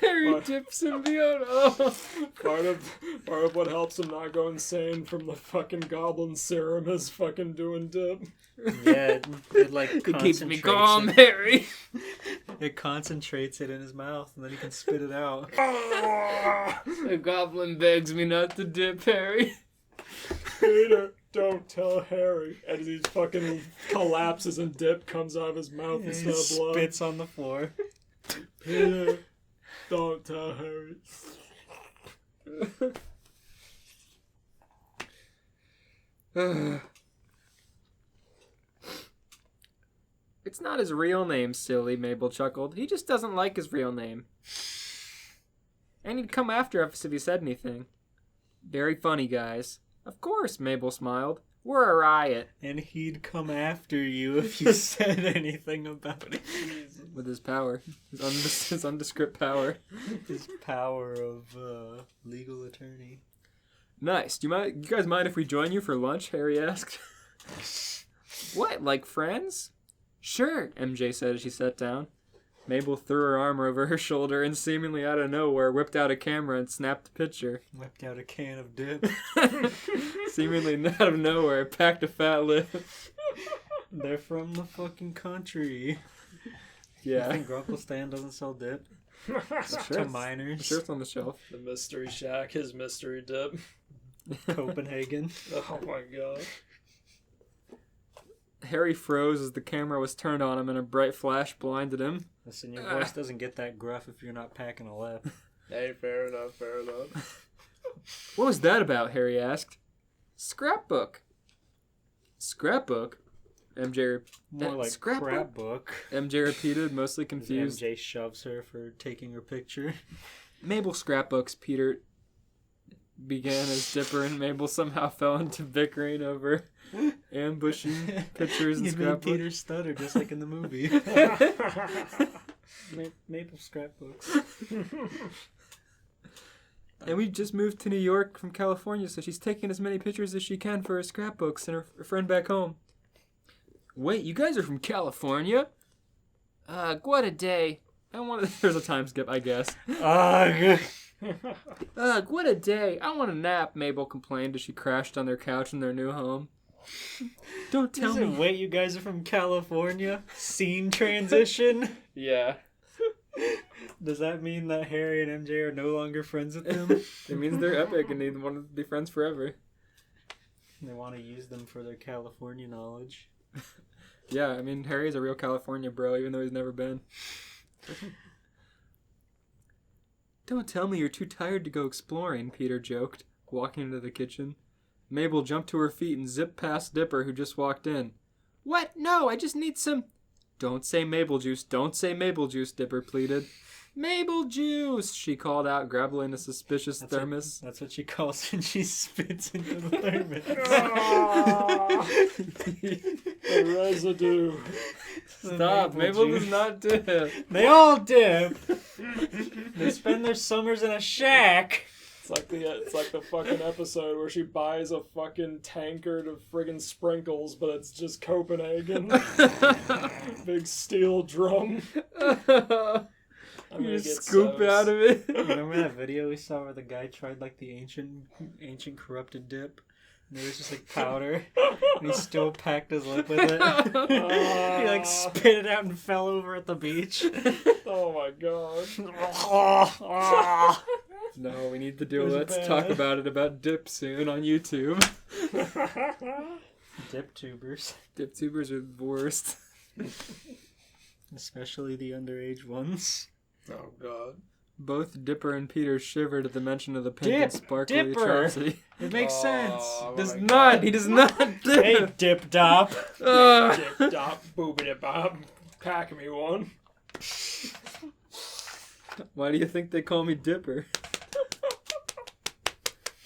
Harry Dip symbiote. Oh. Part of what helps him not go insane from the fucking goblin serum is fucking doing dip. Yeah, it like It keeps me concentrates calm, it. Harry. It concentrates it in his mouth, and then he can spit it out. The goblin begs me not to dip, Harry. Peter, don't tell Harry. As he fucking collapses and dip comes out of his mouth He instead of blood. spits on the floor. Peter, don't tell Harry. It's not his real name, silly, Mabel chuckled. He just doesn't like his real name. And he'd come after us if he said anything. Very funny, guys. Of course, Mabel smiled. We're a riot. And he'd come after you if you said anything about it. With his power. His undescript power. His power of legal attorney. Nice. You guys mind if we join you for lunch? Harry asked. What, like friends? Sure, MJ said as she sat down. Mabel threw her arm over her shoulder and seemingly out of nowhere whipped out a camera and snapped a picture. Whipped out a can of dip. Seemingly out of nowhere, packed a fat lip. They're from the fucking country. Yeah. You think Grumpelstiltskin doesn't sell dip? Sure. To minors. Sure, it's on the shelf. The mystery shack, his mystery dip. Copenhagen. Oh my god. Harry froze as the camera was turned on him and a bright flash blinded him. Listen, your voice doesn't get that gruff if you're not packing a lip. Hey, fair enough, fair enough. What was that about? Harry asked. Scrapbook. Scrapbook? MJ More like scrapbook. MJ repeated, mostly As confused. MJ shoves her for taking her picture. Mabel scrapbooks, Peter began as Dipper and Mabel somehow fell into bickering over ambushing pictures and You made scrapbooks. Peter stutter just like in the movie. Maple scrapbooks. And we just moved to New York from California, so she's taking as many pictures as she can for her scrapbooks and her friend back home. Wait, you guys are from California? What a day. There's a time skip, I guess. Ugh. What a day. I want a nap, Mabel complained as she crashed on their couch in their new home. Don't tell me. Wait, you guys are from California? Scene transition? Yeah. Does that mean that Harry and MJ are no longer friends with them? It means they're epic and they want to be friends forever. They want to use them for their California knowledge. Yeah, I mean, Harry's a real California bro, even though he's never been. Don't tell me you're too tired to go exploring, Peter joked, walking into the kitchen. Mabel jumped to her feet and zipped past Dipper, who just walked in. What? No, I just need some... Don't say Mabel juice, don't say Mabel juice, Dipper pleaded. Mabel juice, she called out, grabbing a suspicious thermos. That's what she calls when she spits into the thermos. The residue. Stop, Mabel does not dip. They all dip. They spend their summers in a shack. It's like the fucking episode where she buys a fucking tankard of friggin' sprinkles, but it's just Copenhagen. Big steel drum. You just scoop it out of it. Remember that video we saw where the guy tried like the ancient corrupted dip? And there was just like powder. And he still packed his lip with it. He like spit it out and fell over at the beach. Oh my god. No, we need to do It was Let's bad. Talk About It about dip soon on YouTube. Dip tubers. Dip tubers are the worst. Especially the underage ones. Oh god. Both Dipper and Peter shivered at the mention of the pink and Dip, sparkly Dipper. atrocity. It makes sense. Does my not. God. He does not dip. Hey, Dip Dop. Ugh. Dip, dop, boobity bob. Pack me one. Why do you think they call me Dipper?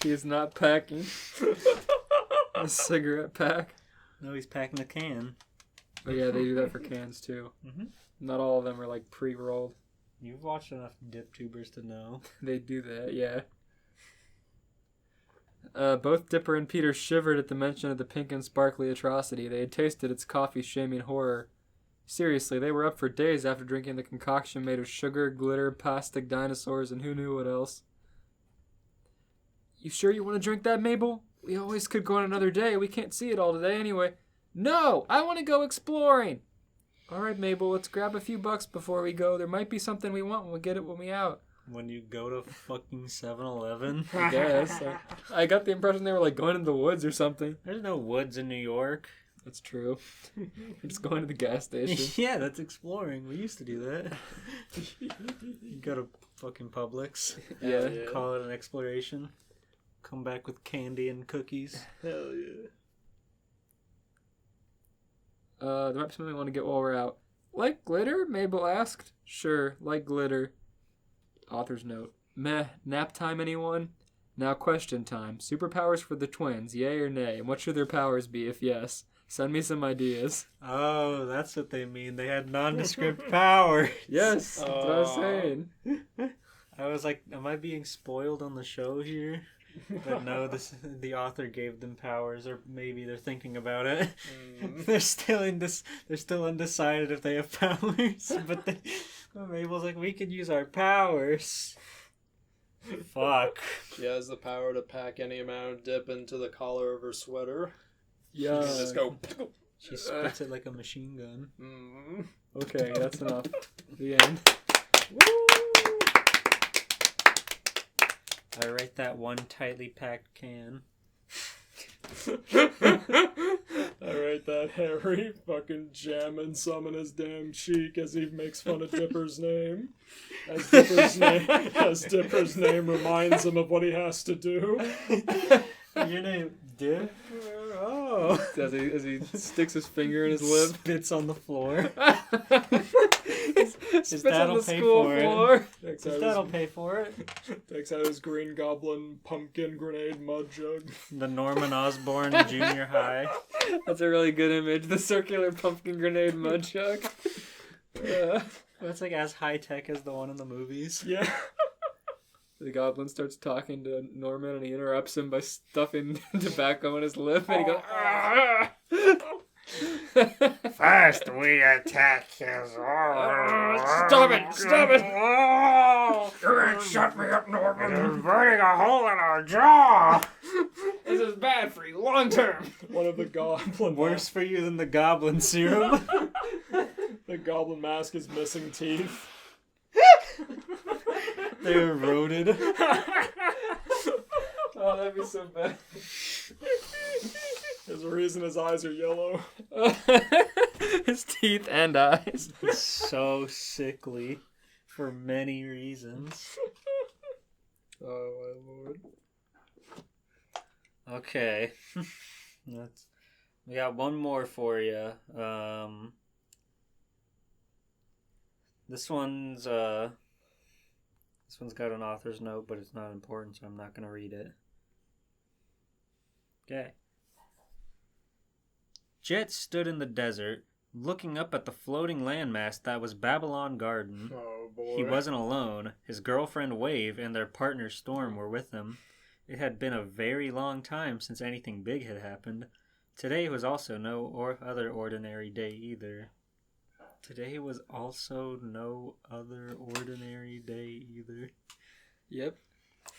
He is not packing a cigarette pack. No, he's packing a can. Oh yeah, they do that for cans too. Mm-hmm. Not all of them are like pre-rolled. You've watched enough dip tubers to know. They do that, yeah. Both Dipper and Peter shivered at the mention of the pink and sparkly atrocity. They had tasted its coffee-shaming horror. Seriously, they were up for days after drinking the concoction made of sugar, glitter, plastic dinosaurs, and who knew what else. You sure you want to drink that, Mabel? We always could go on another day. We can't see it all today anyway. No! I want to go exploring! All right, Mabel, let's grab a few bucks before we go. There might be something we want when we get it when we out. When you go to fucking 7-Eleven. I guess. I got the impression they were like going into the woods or something. There's no woods in New York. That's true. We're just going to the gas station. Yeah, that's exploring. We used to do that. You go to fucking Publix. Yeah. Call it an exploration. Come back with candy and cookies. Hell yeah. There might be something I want to get while we're out. Like glitter? Mabel asked. Sure, like glitter. Author's note. Meh, nap time anyone? Now question time. Superpowers for the twins, yay or nay? And what should their powers be if yes? Send me some ideas. Oh, that's what they mean. They had nondescript power. Yes, that's what I was saying. I was like, am I being spoiled on the show here? But no, the author gave them powers, or maybe they're thinking about it. They're still undecided if they have powers. But Mabel's like, we could use our powers. Fuck. She has the power to pack any amount of dip into the collar of her sweater. Yeah. You can just go. She spits it like a machine gun. Okay, that's enough. The end. I write that one tightly packed can. I write that Harry fucking jamming some in his damn cheek as he makes fun of Dipper's name. As Dipper's name reminds him of what he has to do. Your name, Dip? Oh. As he sticks his finger in his lip. Spits on the floor. Spits dad'll on the pay school for it. floor. Takes His out dad'll pay for it. Takes out his Green Goblin pumpkin grenade mud jug. The Norman Osborn Junior High. That's a really good image. The circular pumpkin grenade mud jug. That's like as high tech as the one in the movies. Yeah. The goblin starts talking to Norman and he interrupts him by stuffing tobacco in his lip and he goes, "Ah!" First we attack his Stop it! Stop it! You ain't shut me up, Norman. You're burning a hole in our jaw. This is bad for you long term. One of the goblin Worse for you than the goblin serum. The goblin mask is missing teeth. They're eroded. Oh, that'd be so bad. There's a reason his eyes are yellow. His teeth and eyes. He's so sickly for many reasons. Oh my lord. Okay. We got one more for you. This one's got an author's note, but it's not important, so I'm not going to read it. Okay. Jet stood in the desert, looking up at the floating landmass that was Babylon Garden. Oh boy. He wasn't alone. His girlfriend Wave and their partner Storm were with him. It had been a very long time since anything big had happened. Today was also no other ordinary day either. Today was also no other ordinary day either. Yep.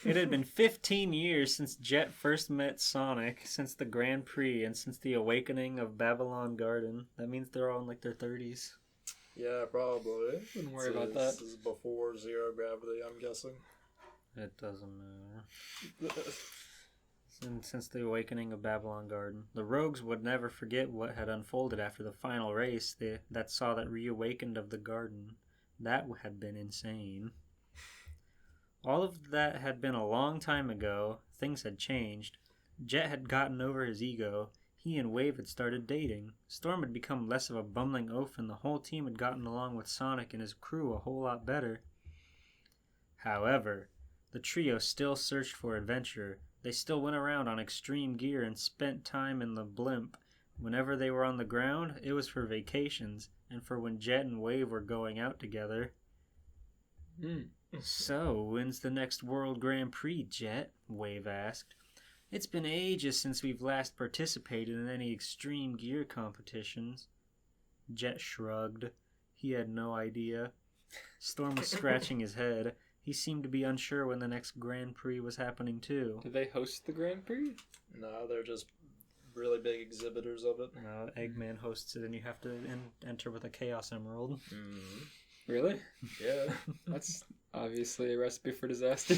It had been 15 years since Jet first met Sonic, since the Grand Prix, and since the awakening of Babylon Garden. That means they're all in like their 30s. Yeah, probably. Wouldn't worry about that. This is before zero gravity, I'm guessing. It doesn't matter. Since the awakening of Babylon Garden, the rogues would never forget what had unfolded after the final race that saw that reawakened of the garden. That had been insane. All of that had been a long time ago. Things had changed. Jet had gotten over his ego. He and Wave had started dating. Storm had become less of a bumbling oaf, and the whole team had gotten along with Sonic and his crew a whole lot better. However, the trio still searched for adventure. They still went around on extreme gear and spent time in the blimp, Whenever they were on the ground, it was for vacations and for when Jet and Wave were going out together. So, when's the next World Grand Prix, Jet? Wave asked. It's been ages since we've last participated in any extreme gear competitions. Jet shrugged. He had no idea. Storm was scratching his head. He seemed to be unsure when the next Grand Prix was happening, too. Do they host the Grand Prix? No, they're just really big exhibitors of it. Eggman hosts it, and you have to enter with a Chaos Emerald. Really? Yeah. That's obviously a recipe for disaster.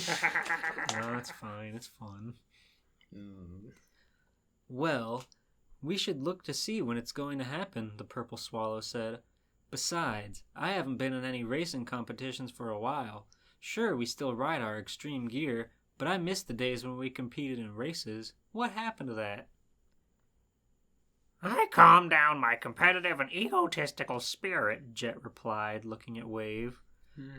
No, it's fine. It's fun. Well, we should look to see when it's going to happen, the Purple Swallow said. Besides, I haven't been in any racing competitions for a while. Sure, we still ride our extreme gear, but I miss the days when we competed in races. What happened to that? I calmed down my competitive and egotistical spirit, Jet replied, looking at Wave.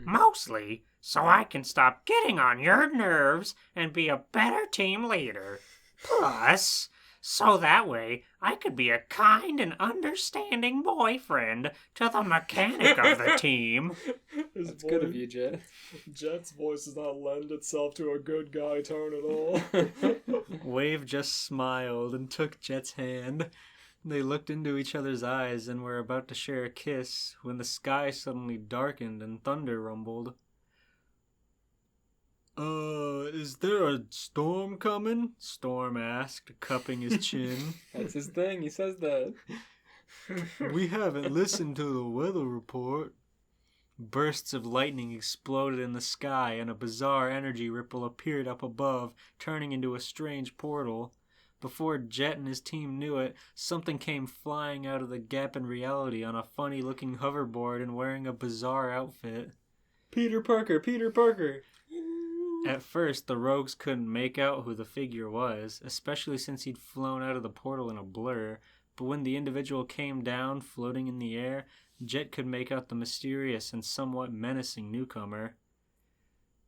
mostly so I can stop getting on your nerves and be a better team leader. Plus, so that way I could be a kind and understanding boyfriend to the mechanic of the team. That's good of you, Jet. Jet's voice does not lend itself to a good guy tone at all. Wave just smiled and took Jet's hand. They looked into each other's eyes and were about to share a kiss when the sky suddenly darkened and thunder rumbled. Is there a storm coming? Storm asked, cupping his chin. That's his thing. He says that. We haven't listened to the weather report. Bursts of lightning exploded in the sky and a bizarre energy ripple appeared up above, turning into a strange portal. Before Jet and his team knew it, something came flying out of the gap in reality on a funny-looking hoverboard and wearing a bizarre outfit. Peter Parker, Peter Parker. At first, the rogues couldn't make out who the figure was, especially since he'd flown out of the portal in a blur, but when the individual came down, floating in the air, Jet could make out the mysterious and somewhat menacing newcomer.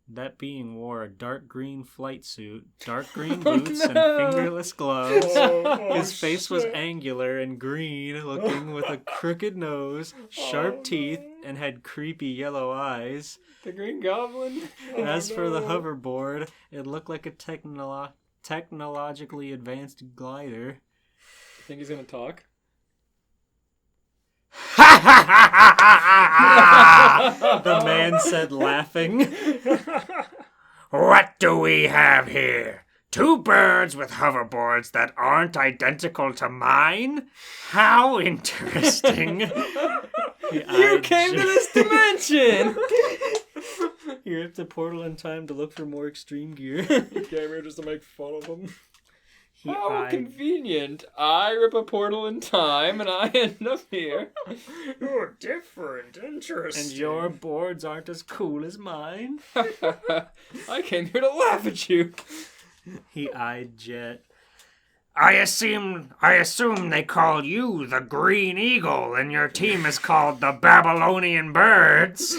That being wore a dark green flight suit, dark green boots, and fingerless gloves. His face was angular and green looking with a crooked nose, sharp teeth, and had creepy yellow eyes. The Green Goblin. As for the hoverboard, it looked like a technologically advanced glider. Think he's gonna talk? The man said, laughing. What do we have here? Two birds with hoverboards that aren't identical to mine? How interesting. You came to this dimension! You ripped a portal in time to look for more extreme gear. He came here just to make fun of him. How convenient. I rip a portal in time and I end up here. You're different, interesting. And your boards aren't as cool as mine. I came here to laugh at you. He eyed Jet. I assume they call you the Green Eagle and your team is called the Babylonian Birds.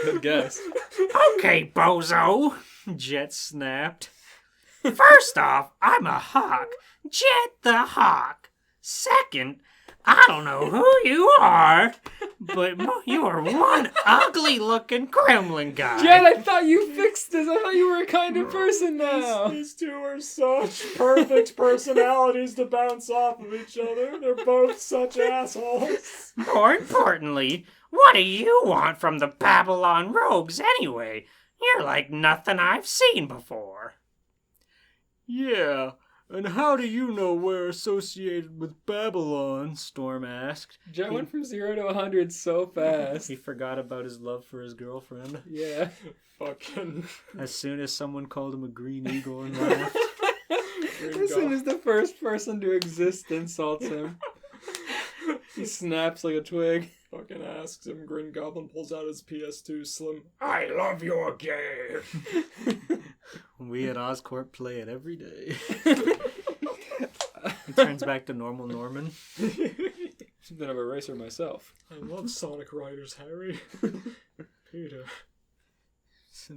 Good guess. Okay, bozo. Jet snapped. First off, I'm a hawk. Jet the Hawk. Second, I don't know who you are, but you're one ugly-looking gremlin guy. Jet, I thought you fixed this. I thought you were a kind of person now. These two are such perfect personalities to bounce off of each other. They're both such assholes. More importantly, what do you want from the Babylon Rogues anyway? You're like nothing I've seen before. Yeah, and how do you know we're associated with Babylon? Storm asked. Jet went from 0 to 100 so fast. He forgot about his love for his girlfriend. Yeah. Fucking. As soon as someone called him a green eagle and laughed. As soon as the first person to exist insults him, he snaps like a twig. Fucking asks him. Green Goblin pulls out his PS2 Slim. I love your game. We at Oscorp play it every day. He turns back to normal Norman. Something of a racer myself. I love Sonic Riders, Harry. Peter. So,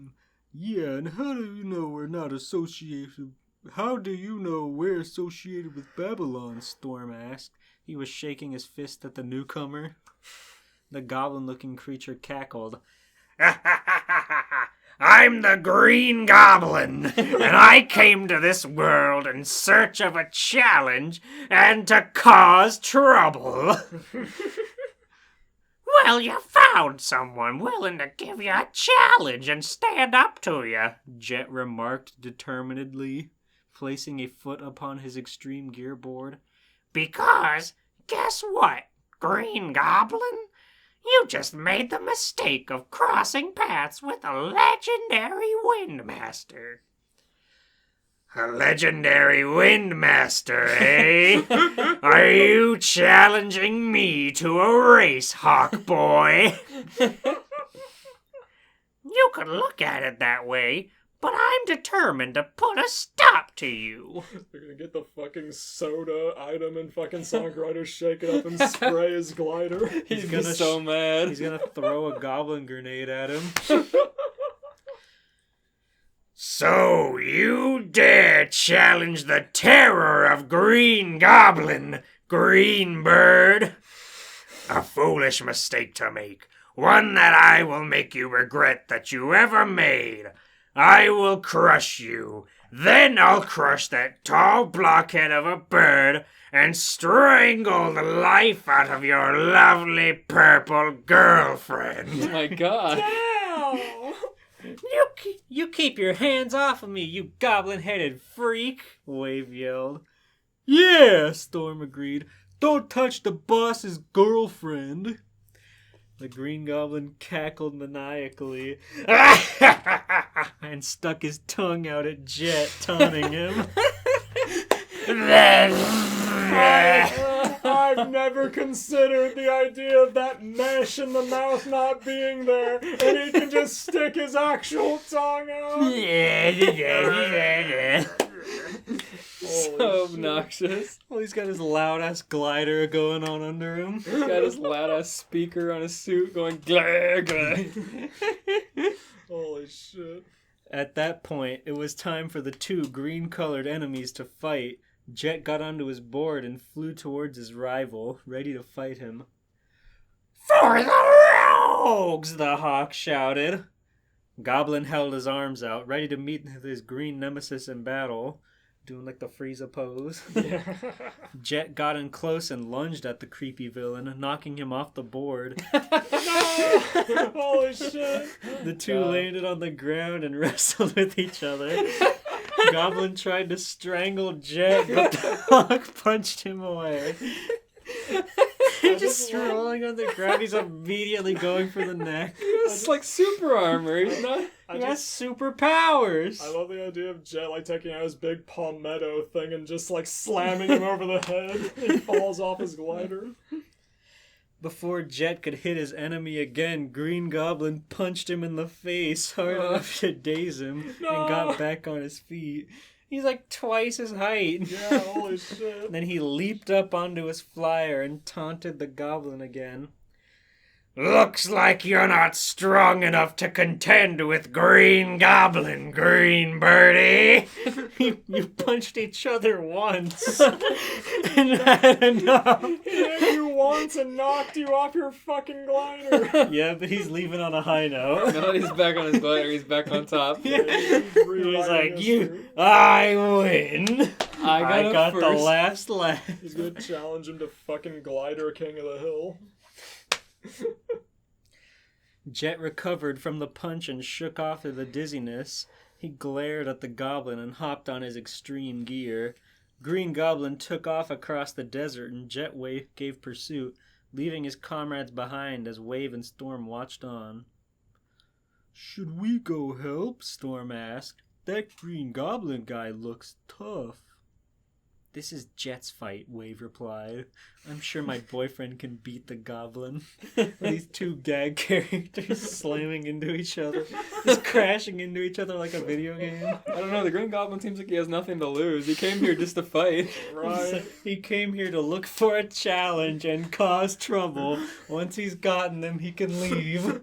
yeah, and how do you know we're not associated How do you know we're associated with Babylon? Storm asked. He was shaking his fist at the newcomer. The goblin-looking creature cackled. I'm the Green Goblin, and I came to this world in search of a challenge and to cause trouble. Well, you found someone willing to give you a challenge and stand up to you, Jet remarked determinedly, placing a foot upon his extreme gear board. Because, guess what, Green Goblin? You just made the mistake of crossing paths with a legendary Windmaster. A legendary Windmaster, eh? Are you challenging me to a race, Hawk Boy? You could look at it that way, but I'm determined to put a stop to you. They're gonna get the fucking soda item and fucking songwriter shake it up and spray his glider. He's gonna so mad. He's gonna throw a goblin grenade at him. So you dare challenge the terror of Green Goblin, Green Bird? A foolish mistake to make, one that I will make you regret that you ever made. I will crush you, then I'll crush that tall blockhead of a bird and strangle the life out of your lovely purple girlfriend. Oh my god. You keep your hands off of me, you goblin-headed freak, Wave yelled. Yeah, Storm agreed. Don't touch the boss's girlfriend. The Green Goblin cackled maniacally and stuck his tongue out at Jet, taunting him. I've never considered the idea of that mesh in the mouth not being there, and he can just stick his actual tongue out. So obnoxious. Well, he's got his loud-ass glider going on under him. He's got his loud-ass speaker on his suit going glare, glare. Holy shit. At that point, it was time for the two green-colored enemies to fight. Jet got onto his board and flew towards his rival, ready to fight him. For the rogues! The hawk shouted. Goblin held his arms out, ready to meet his green nemesis in battle, doing like the Frieza pose. Jet got in close and lunged at the creepy villain, knocking him off the board. No! Holy shit. The two landed on the ground and wrestled with each other. Goblin tried to strangle Jet, but the hawk punched him away. He's just rolling on the ground. He's immediately going for the neck. It's like super armor. He's not. He has superpowers. I love the idea of Jet like taking out his big palmetto thing and just like slamming him over the head. He falls off his glider. Before Jet could hit his enemy again, Green Goblin punched him in the face hard enough to daze him and got back on his feet. He's like twice his height. Yeah, holy shit. Then he leaped up onto his flyer and taunted the goblin again. Looks like you're not strong enough to contend with Green Goblin, Green Birdie. You punched each other once. And had enough. He hit you once and knocked you off your fucking glider. Yeah, but he's leaving on a high note. No, he's back on his glider. He's back on top. He's like, I win. I got the first. last laugh. He's gonna challenge him to fucking glider king of the hill. Jet recovered from the punch and shook off the dizziness. He glared at the goblin and hopped on his extreme gear. Green Goblin took off across the desert and Jet gave pursuit, leaving his comrades behind as Wave and Storm watched on. Should we go help? Storm asked. That Green Goblin guy looks tough. This is Jet's fight, Wave replied. I'm sure my boyfriend can beat the goblin. These two gag characters slamming into each other, just crashing into each other like a video game. I don't know. The Green Goblin seems like he has nothing to lose. He came here just to fight. Right. He came here to look for a challenge and cause trouble. Once he's gotten them, he can leave.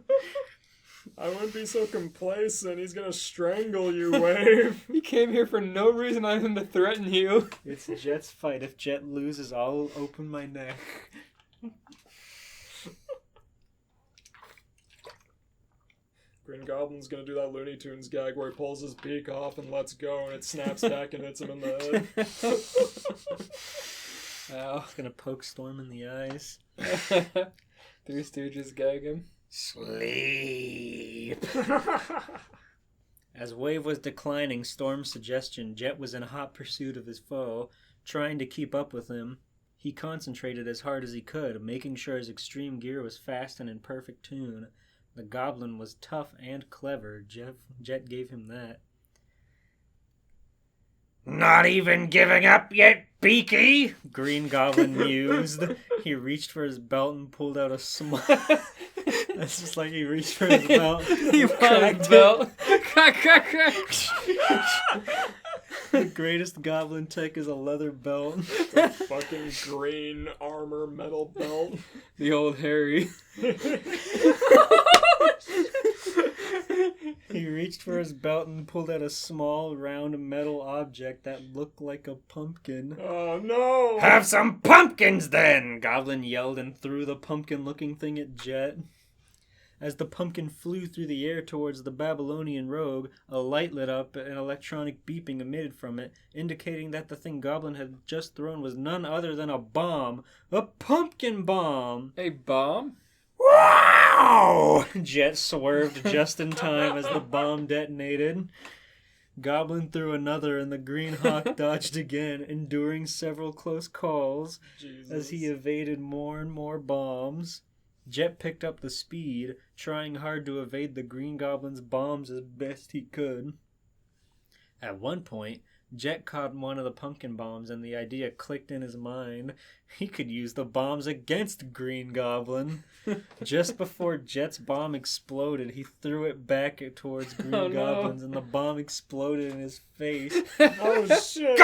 I wouldn't be so complacent. He's gonna strangle you, Wave. You came here for no reason other than to threaten you. It's Jet's fight. If Jet loses, I'll open my neck. Green Goblin's gonna do that Looney Tunes gag where he pulls his beak off and lets go and it snaps back and hits him in the head. Ow. It's gonna poke Storm in the eyes. Three Stooges gag him. Sleep. As Wave was declining Storm's suggestion, Jet was in hot pursuit of his foe, trying to keep up with him. He concentrated as hard as he could, making sure his extreme gear was fast and in perfect tune. The goblin was tough and clever. Jet gave him that. Not even giving up yet, Beaky? Green Goblin mused. He reached for his belt and pulled out a small... That's just like he reached for his belt. He cracked his belt. Crack, crack, crack. The greatest goblin tech is a leather belt. The fucking green armor metal belt. The old Harry. He reached for his belt and pulled out a small, round metal object that looked like a pumpkin. Oh no! Have some pumpkins then! Goblin yelled and threw the pumpkin-looking thing at Jet. As the pumpkin flew through the air towards the Babylonian rogue, a light lit up and electronic beeping emitted from it, indicating that the thing Goblin had just thrown was none other than a bomb. A pumpkin bomb! A bomb? Wow! Jet swerved just in time as the bomb detonated. Goblin threw another and the Green Hawk dodged again, enduring several close calls as he evaded more and more bombs. Jet picked up the speed, trying hard to evade the Green Goblin's bombs as best he could. At one point, Jet caught one of the pumpkin bombs and the idea clicked in his mind. He could use the bombs against Green Goblin. Just before Jet's bomb exploded, he threw it back towards Green Goblin's and the bomb exploded in his face. Oh shit!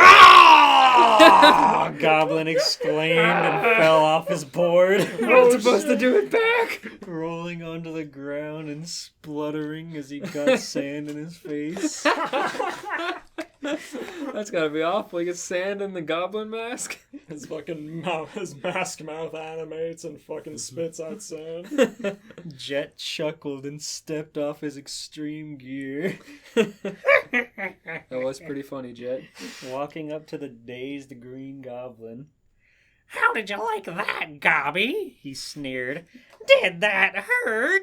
Goblin exclaimed and fell off his board. I'm supposed to do it back! Rolling onto the ground and spluttering as he got sand in his face. That's gotta be awful. He gets sand in the goblin mask. His fucking mouth, his mask mouth animates and fucking spits out sand. Jet chuckled and stepped off his extreme gear. That was pretty funny, Jet. Walking up to the dazed Green Goblin. How did you like that, Gobby? He sneered. Did that hurt?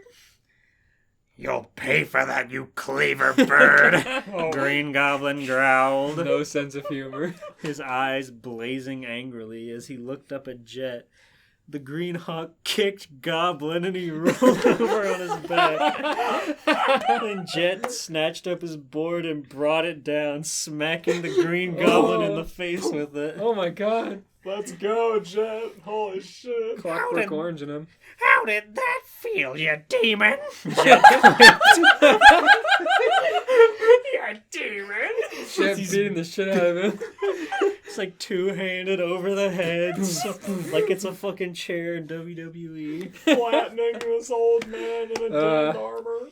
You'll pay for that, you cleaver bird. Green Goblin growled, No sense of humor. his eyes blazing angrily as he looked up at Jet. The Green Hawk kicked Goblin and he rolled over on his back. And Jet snatched up his board and brought it down, smacking the Green Goblin in the face with it. Oh my god. Let's go, Jet. Holy shit. Clockwork Orange in him. How did that feel, you demon? Jet You demon. Jet beating the shit out of him. It's like two-handed over the head, so, like it's a fucking chair in WWE. Flattening this old man in a dead armor.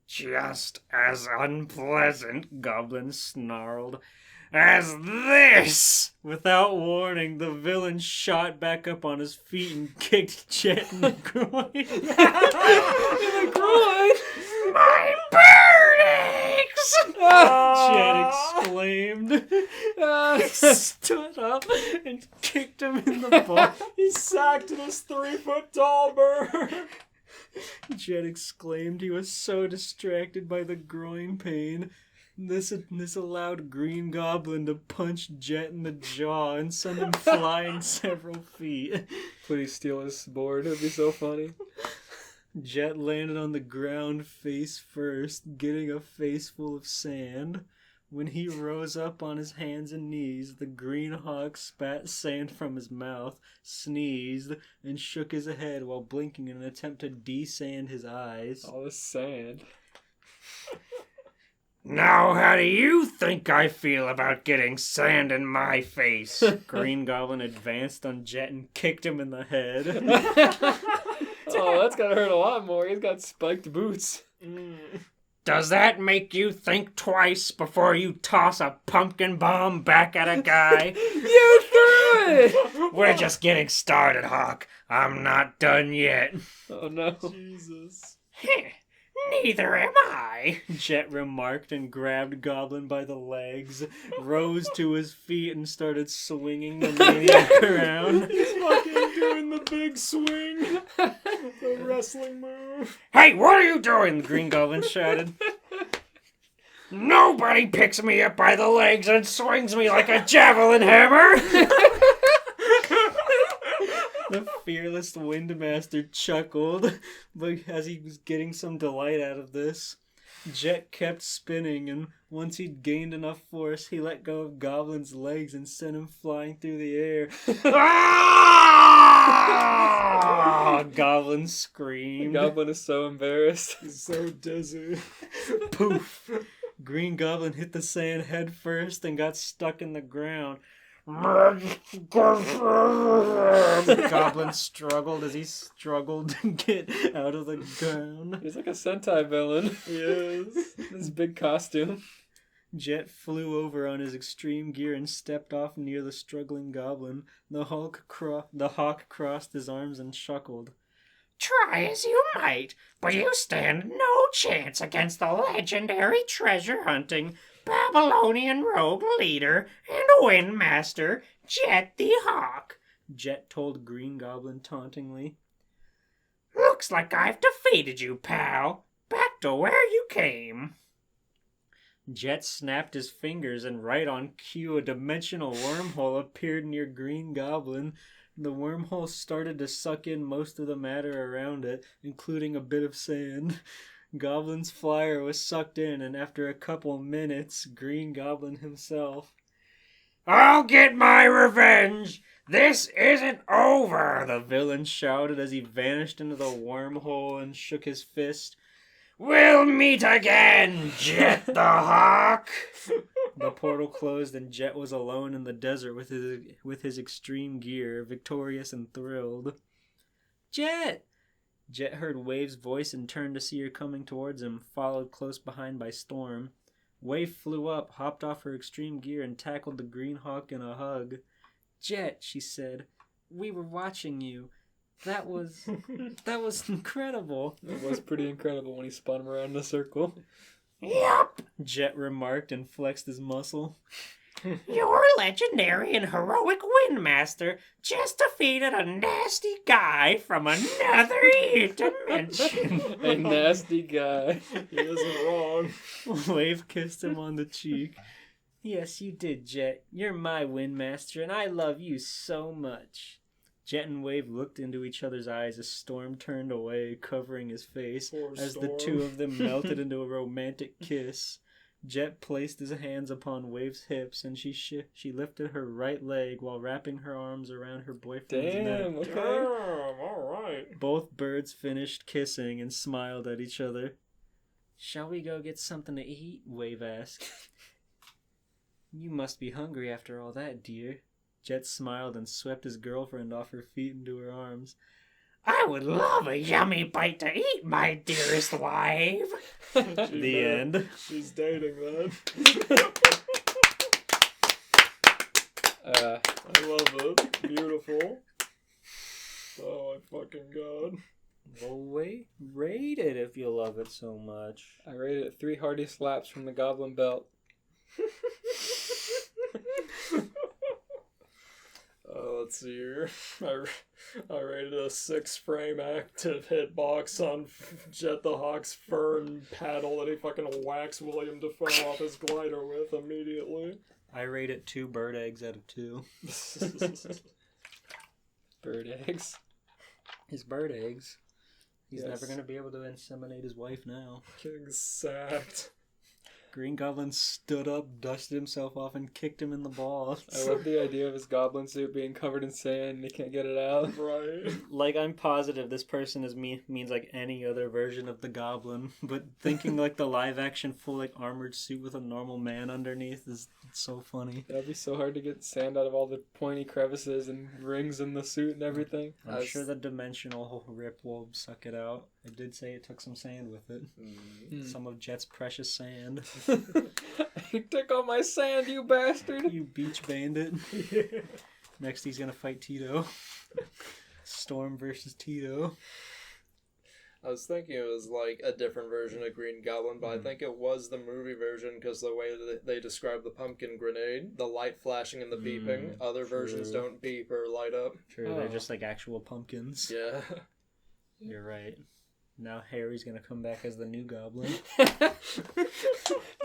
Just as unpleasant, Goblin snarled. as this. Without warning, the villain shot back up on his feet and kicked Jet in the groin. My bird eggs! Jet exclaimed. He stood up and kicked him in the butt. He sacked this 3-foot-tall bird. Jet exclaimed. He was so distracted by the groin pain. This allowed Green Goblin to punch Jet in the jaw and send him flying several feet. Please steal his board. It'd be so funny. Jet landed on the ground face first, getting a face full of sand. When he rose up on his hands and knees, the Green Hawk spat sand from his mouth, sneezed, and shook his head while blinking in an attempt to desand his eyes. All this sand. Now, how do you think I feel about getting sand in my face? Green Goblin advanced on Jet and kicked him in the head. Oh, that's gotta hurt a lot more. He's got spiked boots. Does that make you think twice before you toss a pumpkin bomb back at a guy? You threw it! We're just getting started, Hawk. I'm not done yet. Oh no. Jesus. Neither am I. Jet remarked and grabbed Goblin by the legs, rose to his feet, and started swinging the maniac around. He's fucking doing the big swing. The wrestling move. Hey, what are you doing? The Green Goblin shouted. Nobody picks me up by the legs and swings me like a javelin hammer. The fearless Windmaster chuckled, but as he was getting some delight out of this, Jet kept spinning, and once he'd gained enough force, he let go of Goblin's legs and sent him flying through the air. Ah! Goblin The screamed. goblin is so embarrassed. He's so dizzy. Poof! Green Goblin hit the sand head first and got stuck in the ground. The Goblin struggled as he struggled to get out of the ground. He's like a Sentai villain. Yes. This big costume. Jet flew over on his extreme gear and stepped off near the struggling Goblin. The Hawk crossed his arms and chuckled. Try as you might, but you stand no chance against the legendary treasure-hunting Babylonian rogue leader and windmaster, Jet the Hawk. Jet told Green Goblin tauntingly. Looks like I've defeated you, pal. Back to where you came. Jet snapped his fingers, and right on cue, a dimensional wormhole appeared near Green Goblin. The wormhole started to suck in most of the matter around it, including a bit of sand. Goblin's flyer was sucked in, and after a couple minutes, Green Goblin himself. I'll get my revenge. This isn't over. The villain shouted as he vanished into the wormhole and shook his fist. We'll meet again, Jet the Hawk. The portal closed, and Jet was alone in the desert with his extreme gear, victorious and thrilled. Jet! Jet heard Wave's voice and turned to see her coming towards him, followed close behind by Storm. Wave flew up, hopped off her extreme gear, and tackled the Green Hawk in a hug. Jet, she said, we were watching you. That was incredible. It was pretty incredible when he spun him around in a circle. Yup, Jet remarked and flexed his muscle. your legendary and heroic Windmaster just defeated a nasty guy from another dimension. A nasty guy. He isn't wrong. Wave kissed him on the cheek. Yes, you did, Jet. You're my Windmaster, and I love you so much. Jet and Wave looked into each other's eyes as Storm turned away, covering his face, Poor as Storm. the two of them melted into a romantic kiss. Jet placed his hands upon Wave's hips, and she lifted her right leg while wrapping her arms around her boyfriend's neck. Damn, okay. Damn, alright. Both birds finished kissing and smiled at each other. Shall we go get something to eat? Wave asked. You must be hungry after all that, dear. Jet smiled and swept his girlfriend off her feet into her arms. I would love a yummy bite to eat, my dearest wife. The end. She's dating then. I love it. Beautiful. Oh my fucking god. Well, wait, rate it if you love it so much. I rated it 3 hearty slaps from the Goblin Belt. Let's see here. I rated a 6 frame active hitbox on Jet the Hawk's fern paddle that he fucking whacks William Dafoe off his glider with immediately. I rate it 2 bird eggs out of 2. Bird eggs. His bird eggs. He's Yes. never going to be able to inseminate his wife now. Getting sacked. Green Goblin stood up, dusted himself off, and kicked him in the balls. I love the idea of his goblin suit being covered in sand and he can't get it out. Right. Like, I'm positive this person means like any other version of the Goblin, but thinking like the live-action full like armored suit with a normal man underneath is so funny. That'd be so hard to get sand out of all the pointy crevices and rings in the suit and everything. I'm sure the dimensional rip will suck it out. I did say it took some sand with it. Mm. Some of Jet's precious sand. You took all my sand, you bastard! You beach bandit. Next he's gonna fight Tito. Storm versus Tito. I was thinking it was like a different version of Green Goblin, but I think it was the movie version because the way that they describe the pumpkin grenade, the light flashing and the beeping, other versions true. don't beep or light up. True, they're just like actual pumpkins. Yeah. You're right. Now Harry's gonna come back as the new goblin.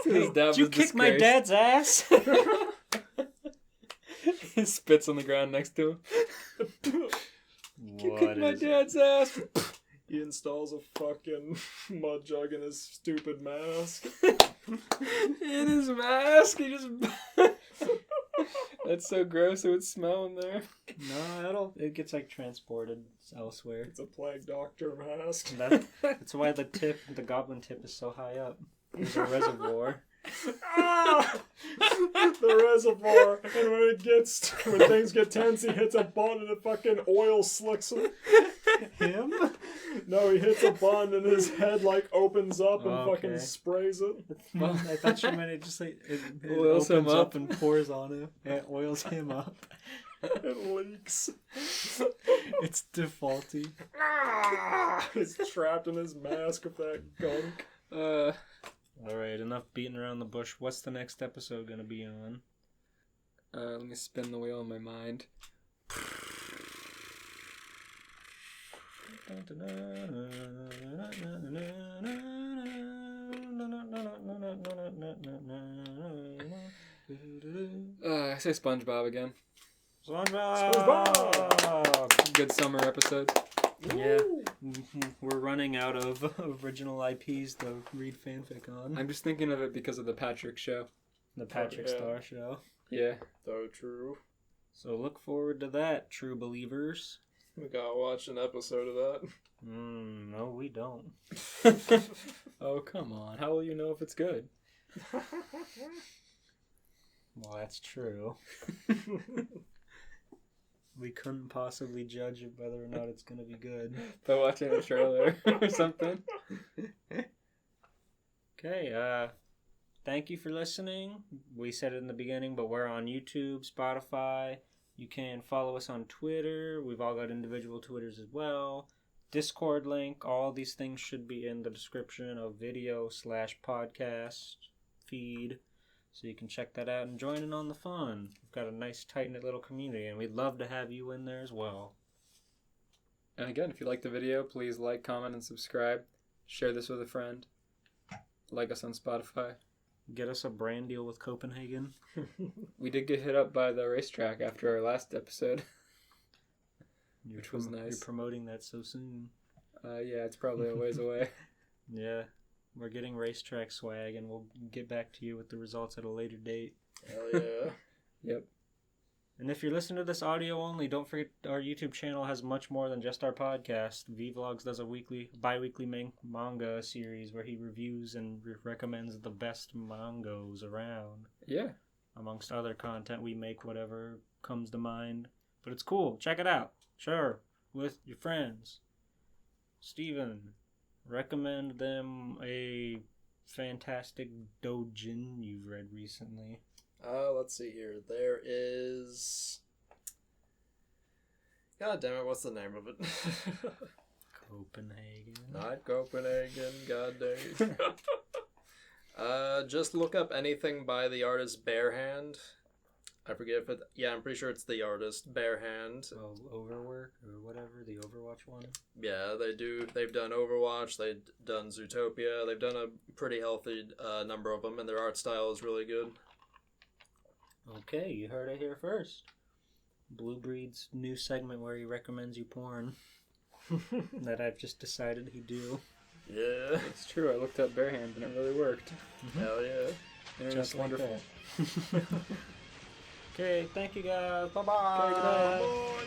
His dad Did you was kick my disgraced. dad's ass? He spits on the ground next to him. You kicked my dad's ass! He installs a fucking mud jug in his stupid mask. In his mask, he just... That's so gross, it would smell in there. No, it gets like transported elsewhere. It's a plague doctor mask. That's why the goblin tip is so high up. There's a reservoir. The reservoir, and when things get tense, he hits a button and the fucking oil slicks him. Him? No, he hits a button and his head like opens up and Oh, fucking okay. sprays it. Well, I thought you meant it just like it Oils him opens up up. and pours on him. It oils him up. It leaks. It's defaulty. He's trapped in his mask with that gunk. Alright, enough beating around the bush. What's the next episode gonna be on? Let me spin the wheel in my mind. I say SpongeBob again. SpongeBob! Good summer episode. Yeah, we're running out of original IPs to read fanfic on. I'm just thinking of it because of the Patrick show. The Patrick Yeah. Star Show. Yeah. So true. So look forward to that, true believers. We gotta watch an episode of that. No, we don't. Oh, come on. How will you know if it's good? Well, that's true. We couldn't possibly judge whether or not it's going to be good. By watching a trailer or something. Okay, thank you for listening. We said it in the beginning, but we're on YouTube, Spotify. You can follow us on Twitter. We've all got individual Twitters as well. Discord link. All these things should be in the description of video/podcast feed. So you can check that out and join in on the fun. We've got a nice, tight-knit little community, and we'd love to have you in there as well. And again, if you like the video, please like, comment, and subscribe. Share this with a friend. Like us on Spotify. Get us a brand deal with Copenhagen. We did get hit up by the racetrack after our last episode. Which was nice. You're promoting that so soon. Yeah, it's probably a ways away. Yeah. We're getting racetrack swag, and we'll get back to you with the results at a later date. Hell yeah. Yep. And if you're listening to this audio only, don't forget our YouTube channel has much more than just our podcast. V-Vlogs does a bi-weekly manga series where he reviews and recommends the best mangas around. Yeah. Amongst other content, we make whatever comes to mind. But it's cool. Check it out. Sure. With your friends. Steven, recommend them a fantastic doujin you've read recently. Let's see here. There is... God damn it, what's the name of it? Copenhagen. Not Copenhagen, god dang it. Just look up anything by the artist Barehand. I forget if it... Yeah, I'm pretty sure it's the artist, Barehand. Oh, Overwork or whatever, the Overwatch one. Yeah, they've done Overwatch, they've done Zootopia, they've done a pretty healthy number of them, and their art style is really good. Okay, you heard it here first. Blue Breed's new segment where he recommends you porn. That I've just decided he'd do. Yeah. It's true, I looked up Barehand and it really worked. Hell yeah. Internet's Just like wonderful. that. Okay, thank you guys. Bye-bye. Okay, good night. Bye.